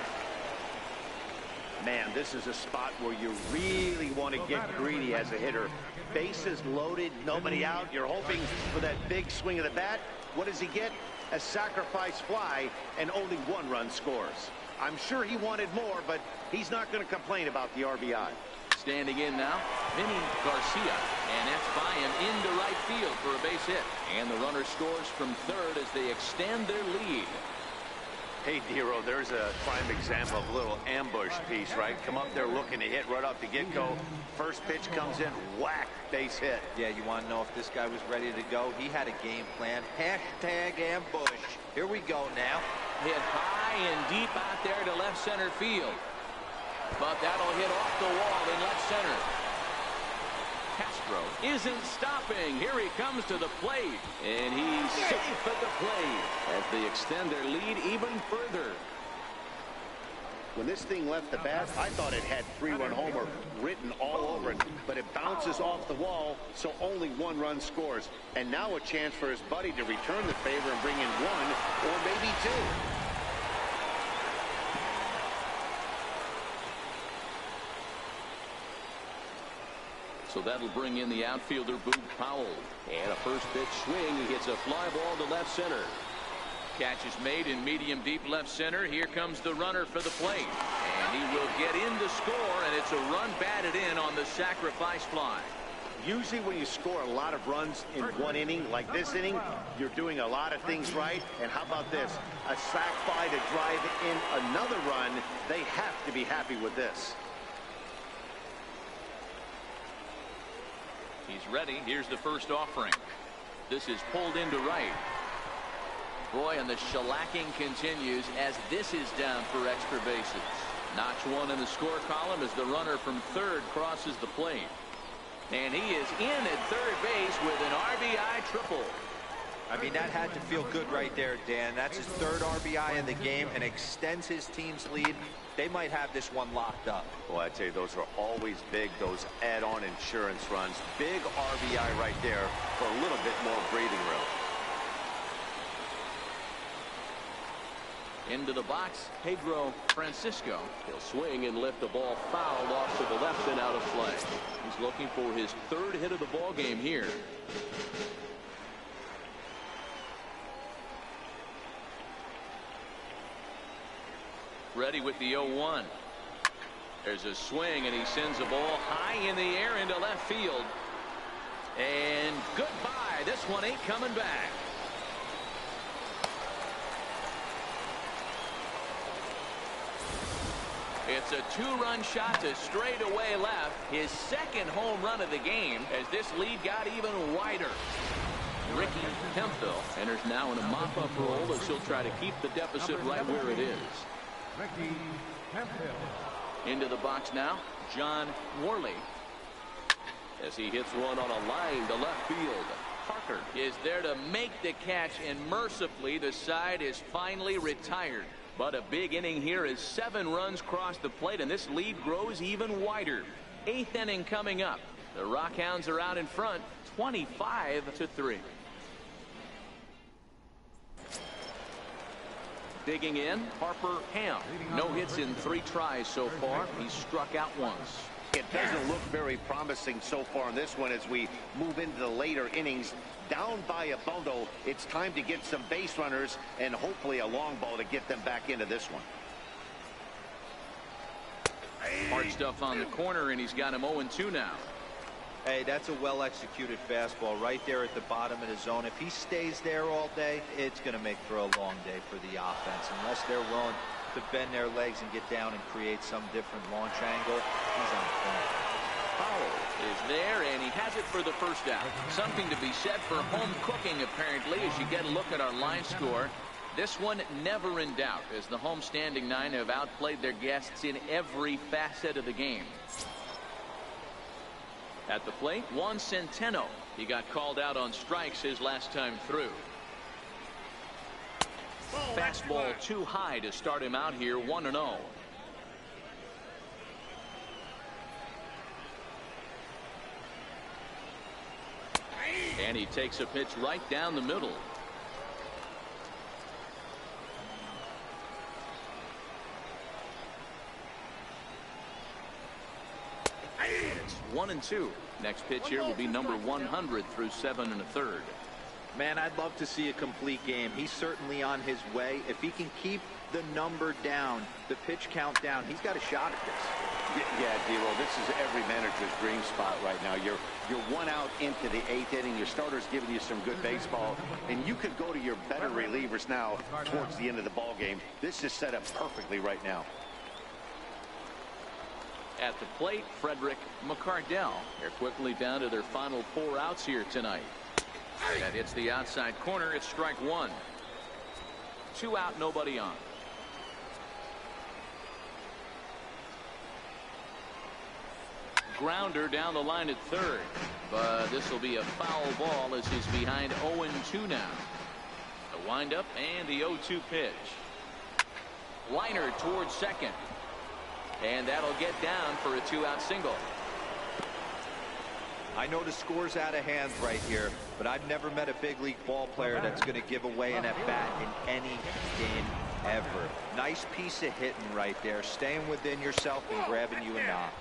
Man, this is a spot where you really want to get greedy as a hitter. Bases loaded, nobody out. You're hoping for that big swing of the bat. What does he get? A sacrifice fly, and only one run scores. I'm sure he wanted more, but he's not going to complain about the RBI. Standing in now, Vinny Garcia, and that's by him into right field for a base hit. And the runner scores from third as they extend their lead. Hey, D-Roll, there's a prime example of a little ambush piece, right? Come up there looking to hit right off the get-go. First pitch comes in, whack, base hit. Yeah, you want to know if this guy was ready to go? He had a game plan. Hashtag ambush. Here we go now. Hit high and deep out there to left center field. But that'll hit off the wall in left center. Castro isn't stopping. Here he comes to the plate. And he's safe at the plate as they extend their lead even further. When this thing left the bat, I thought it had 3-run homer written all over it. But it bounces off the wall, so only one run scores. And now a chance for his buddy to return the favor and bring in one or maybe two. So that'll bring in the outfielder, Boog Powell. And a first pitch swing. He hits a fly ball to left center. Catch is made in medium deep left center. Here comes the runner for the plate. And he will get in to score, and it's a run batted in on the sacrifice fly. Usually when you score a lot of runs in one inning, like this inning, you're doing a lot of things right. And how about this? A sac fly to drive in another run. They have to be happy with this. He's ready. Here's the first offering. This is pulled into right. Boy, and the shellacking continues as this is down for extra bases. Notch one in the score column as the runner from third crosses the plate. And he is in at third base with an RBI triple. I mean, that had to feel good right there, Dan. That's his third RBI in the game and extends his team's lead. They might have this one locked up. Well, I tell you, those are always big, those add-on insurance runs. Big RBI right there for a little bit more breathing room. Into the box, Pedro Francisco. He'll swing and lift the ball fouled off to the left and out of play. He's looking for his third hit of the ball game here. Ready with the 0-1. There's a swing, and he sends a ball high in the air into left field. And goodbye. This one ain't coming back. It's a two-run shot to straightaway left. His second home run of the game as this lead got even wider. Ricky Hemphill enters now in a mop-up role as he'll try to keep the deficit right where it is. Ricky Hemphill. Into the box now, John Worley. As he hits one on a line to left field. Parker is there to make the catch, and mercifully the side is finally retired. But a big inning here as 7 runs cross the plate, and this lead grows even wider. 8th inning coming up. The Rockhounds are out in front, 25-3. Digging in, Harper Ham. No hits in 3 tries so far. He's struck out once. It doesn't look very promising so far in this one as we move into the later innings. Down by a bundle, it's time to get some base runners and hopefully a long ball to get them back into this one. Hard stuff on the corner, and he's got him 0-2 now. Hey, that's a well-executed fastball right there at the bottom of the zone. If he stays there all day, it's going to make for a long day for the offense. Unless they're willing to bend their legs and get down and create some different launch angle, he's on point. Powell is there, and he has it for the first out. Something to be said for home cooking, apparently, as you get a look at our line score. This one never in doubt, as the home standing 9 have outplayed their guests in every facet of the game. At the plate, Juan Centeno. He got called out on strikes his last time through. Fastball too high to start him out here, 1-0. And he takes a pitch right down the middle. It's 1-2. Next pitch here will be number 100 through 7 1/3. Man, I'd love to see a complete game. He's certainly on his way. If he can keep the number down, the pitch count down, he's got a shot at this. Yeah, D-Roll, this is every manager's dream spot right now. You're 1 out into the 8th inning. Your starter's giving you some good baseball, and you could go to your better relievers now towards the end of the ball game. This is set up perfectly right now. At the plate, Frederick McCardell. They're quickly down to their final 4 outs here tonight. That hits the outside corner. It's strike 1. 2 out, nobody on. Grounder down the line at third, but this will be a foul ball as he's behind 0-2 now. The windup and the 0-2 pitch. Liner towards second, and that'll get down for a 2-out single. I know the score's out of hand right here, but I've never met a big league ball player that's going to give away an at-bat in any game ever. Nice piece of hitting right there, staying within yourself and grabbing you a knock.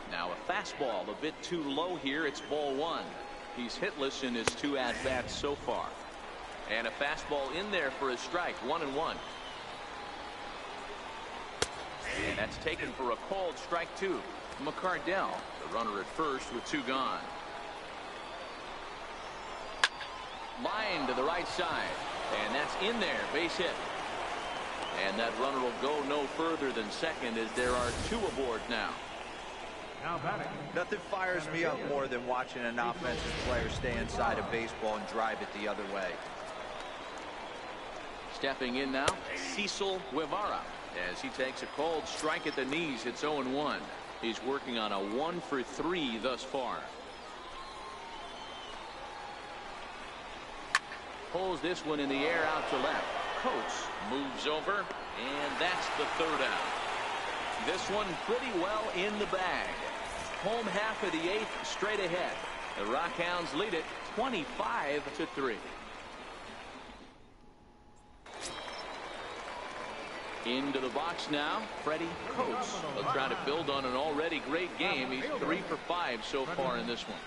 Now a fastball a bit too low here. It's ball 1. He's hitless in his 2 at-bats so far. And a fastball in there for a strike, 1-1. And that's taken for a called strike 2. McCardell, the runner at first with 2 gone. Line to the right side, and that's in there, base hit. And that runner will go no further than second as there are 2 aboard now. Nothing fires me up more than watching an offensive player stay inside a baseball and drive it the other way. Stepping in now, Cecil Guevara, as he takes a called strike at the knees. It's 0-1. He's working on a 1-for-3 thus far. Pulls this one in the air out to left. Coates moves over, and that's the 3rd out. This one pretty well in the bag. Home half of the 8th straight ahead. The Rockhounds lead it 25-3. Into the box now, Freddie Coates. He'll try to build on an already great game. He's 3 for 5 so far in this one.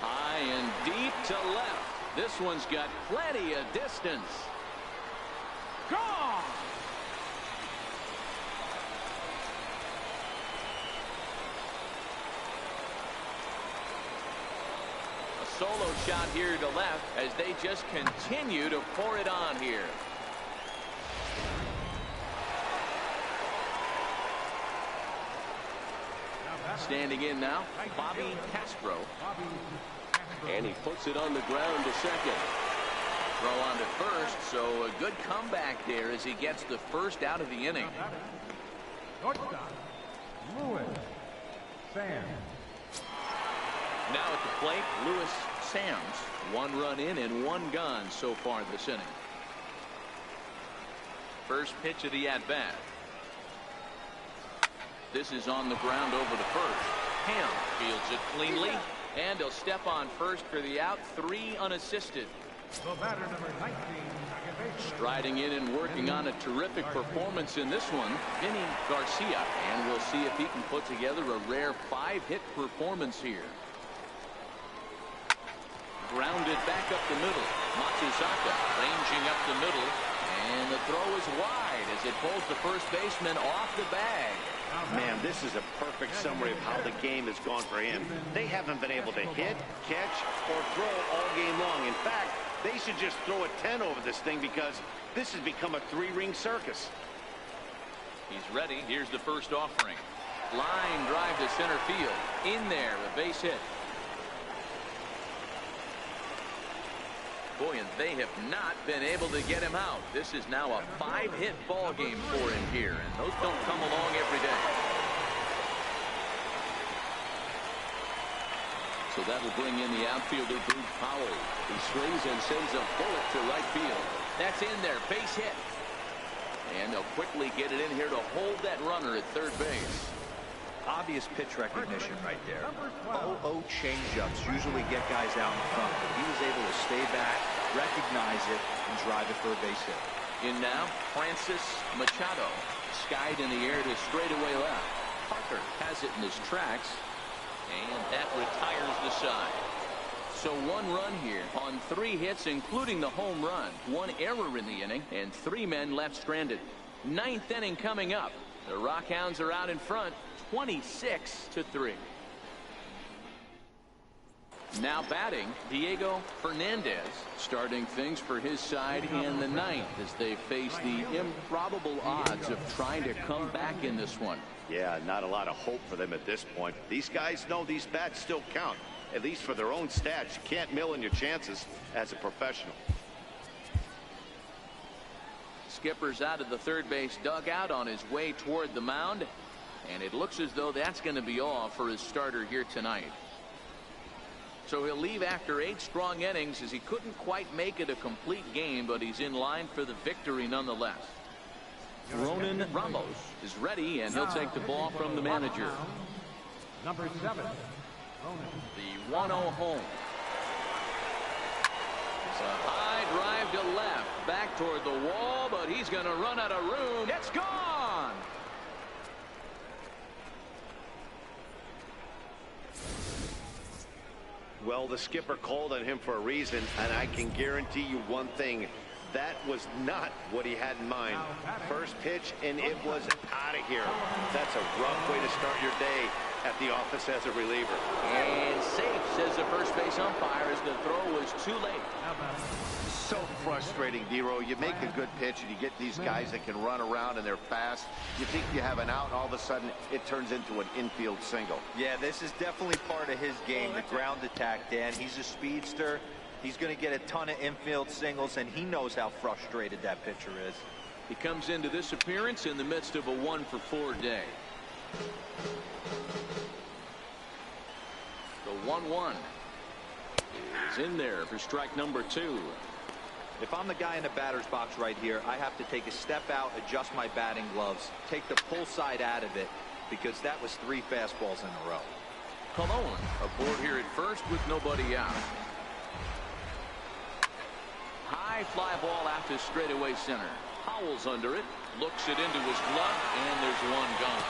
High and deep to left. This one's got plenty of distance. Gone! A solo shot here to left as they just continue to pour it on here. Standing in now, Bobby Castro. And he puts it on the ground to second. Throw on to first, so a good comeback there as he gets the first out of the inning. Lewis Sam. Now at the plate, Lewis Sams. 1 run in and 1 gone so far this inning. First pitch of the at-bat. This is on the ground over the first. Ham fields it cleanly, and he'll step on first for the out. 3 unassisted. The batter, number 19, JBaker. Striding in and working on a terrific performance in this one, Vinny Garcia. And we'll see if he can put together a rare 5-hit performance here. Grounded back up the middle. Matsuzaka ranging up the middle. And the throw is wide as it pulls the first baseman off the bag. Man, this is a perfect summary of how the game has gone for him. They haven't been able to hit, catch, or throw all game long. In fact, they should just throw a 10 over this thing because this has become a 3-ring circus. He's ready. Here's the first offering. Line drive to center field. In there, a base hit. Boy, and they have not been able to get him out. This is now a 5-hit ball game for him here, and those don't come along every day. So that'll bring in the outfielder, Bruce Powell. He swings and sends a bullet to right field. That's in there, base hit. And they'll quickly get it in here to hold that runner at third base. Obvious pitch recognition right there. 0-0 changeups usually get guys out in front, but he was able to stay back, recognize it, and drive it for a base hit. In now, Francis Machado. Skied in the air to straightaway left. Parker has it in his tracks, and that retires the side. So 1 run here on 3 hits, including the home run. 1 error in the inning, and 3 men left stranded. 9th inning coming up. The Rockhounds are out in front, 26-3. Now batting, Diego Fernandez, starting things for his side in the 9th as they face the improbable odds of trying to come back in this one. Yeah, not a lot of hope for them at this point. These guys know these bats still count, at least for their own stats. You can't mill in your chances as a professional. Skipper's out of the third base dugout on his way toward the mound, and it looks as though that's going to be all for his starter here tonight. So he'll leave after 8 strong innings as he couldn't quite make it a complete game, but he's in line for the victory nonetheless. Ronan Ramos is ready, and he'll take the ball from the manager. Number 7, Ronan. The 1-0 home. It's a high drive to left, back toward the wall, but he's going to run out of room. It's gone. Well, the skipper called on him for a reason, and I can guarantee you one thing. That was not what he had in mind. First pitch, and it was out of here. That's a rough way to start your day at the office as a reliever. And safe, says the first base umpire, as the throw was too late. So frustrating, Dero. You make a good pitch, and you get these guys that can run around, and they're fast. You think you have an out, and all of a sudden, it turns into an infield single. Yeah, this is definitely part of his game, the ground attack, Dan. He's a speedster. He's going to get a ton of infield singles, and he knows how frustrated that pitcher is. He comes into this appearance in the midst of a 1-for-4 day. The 1-1 is in there for strike number 2. If I'm the guy in the batter's box right here, I have to take a step out, adjust my batting gloves, take the pull side out of it, because that was 3 fastballs in a row. Colon aboard here at first with nobody out. High fly ball out to straightaway center. Howell's under it, looks it into his glove, and there's 1 gone.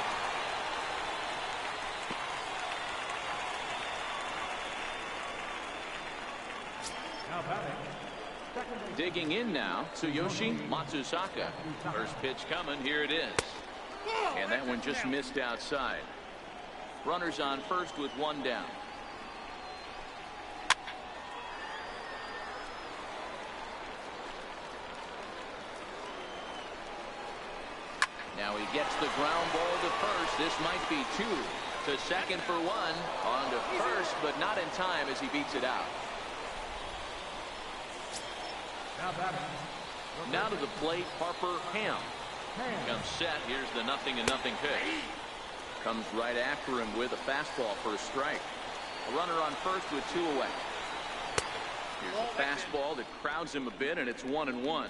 Now batting. Digging in now, Tsuyoshi Matsuzaka. First pitch coming, here it is. And that one just missed outside. Runners on first with 1 down. Now he gets the ground ball to first. This might be 2. To second for 1. On to first, but not in time as he beats it out. Now to the plate, Harper Ham. Comes set. Here's the 0-0 pitch. Comes right after him with a fastball for a strike. A runner on first with 2 away. Here's a fastball that crowds him a bit, and it's 1-1.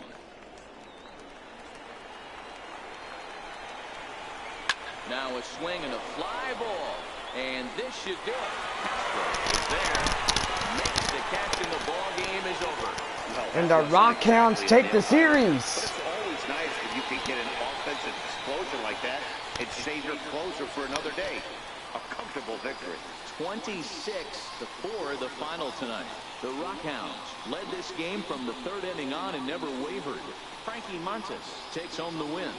Now a swing and a fly ball. And this should do it. Castro is there. Makes the catch and the ball game is over. And the Rockhounds take the series. But it's always nice when you can get an offensive explosion like that and save your closer for another day. A comfortable victory. 26-4 the final tonight. The Rockhounds led this game from the third inning on and never wavered. Frankie Montes takes home the win.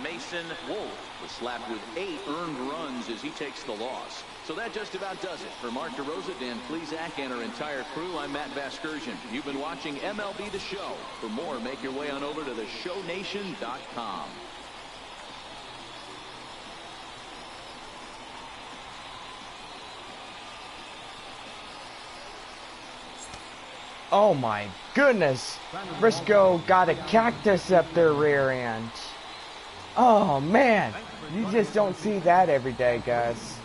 Mason Wolf was slapped with 8 earned runs as he takes the loss. So that just about does it. For Mark DeRosa, Dan Plesac, and our entire crew, I'm Matt Vasgersian. You've been watching MLB The Show. For more, make your way on over to theshownation.com. Oh my goodness. Frisco got a cactus up their rear end. Oh man, you just don't see that every day, guys.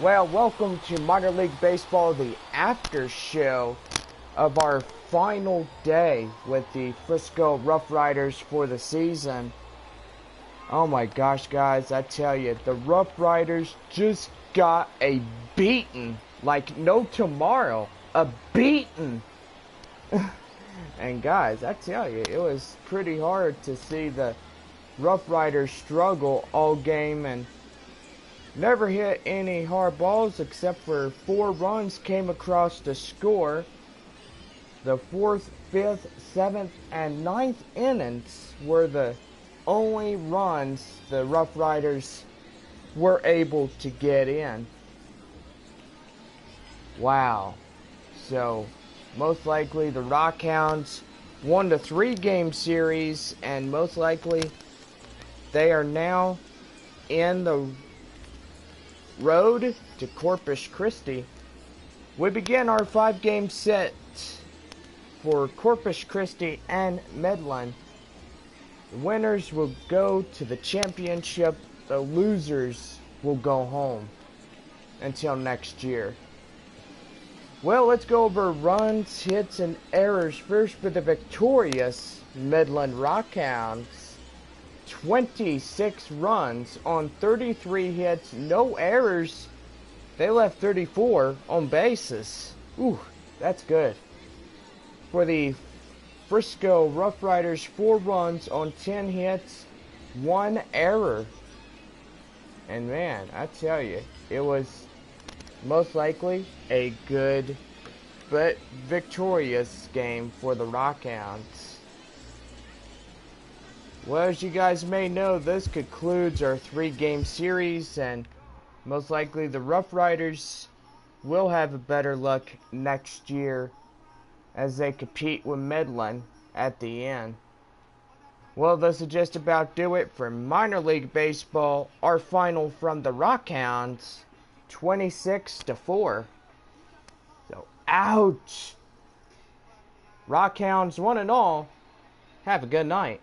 Well, welcome to Minor League Baseball, the after show of our final day with the Frisco RuffRiders for the season. Oh my gosh, guys, I tell you, the RuffRiders just got a beating like no tomorrow. A beating. And guys, I tell you, it was pretty hard to see the RuffRiders struggle all game and never hit any hard balls except for 4 runs came across the score. The 4th, 5th, 7th, and 9th innings were the only runs the RuffRiders were able to get in. Wow. So, most likely the Rockhounds won the 3-game series, and most likely they are now in the road to Corpus Christi. We begin our 5-game set for Corpus Christi and Midland. The winners will go to the championship. The losers will go home until next year. Well, let's go over runs, hits, and errors first for the victorious Midland Rockhounds. 26 runs on 33 hits, no errors. They left 34 on bases. Ooh, that's good. For the Frisco RuffRiders, 4 runs on 10 hits, 1 error. And man, I tell you, it was most likely a good but victorious game for the Rockhounds. Well, as you guys may know, this concludes our 3-game series, and most likely the RuffRiders will have a better luck next year as they compete with Midland at the end. Well, this will just about do it for Minor League Baseball. Our final from the Rockhounds, 26-4. So, ouch! Rockhounds 1-all. Have a good night.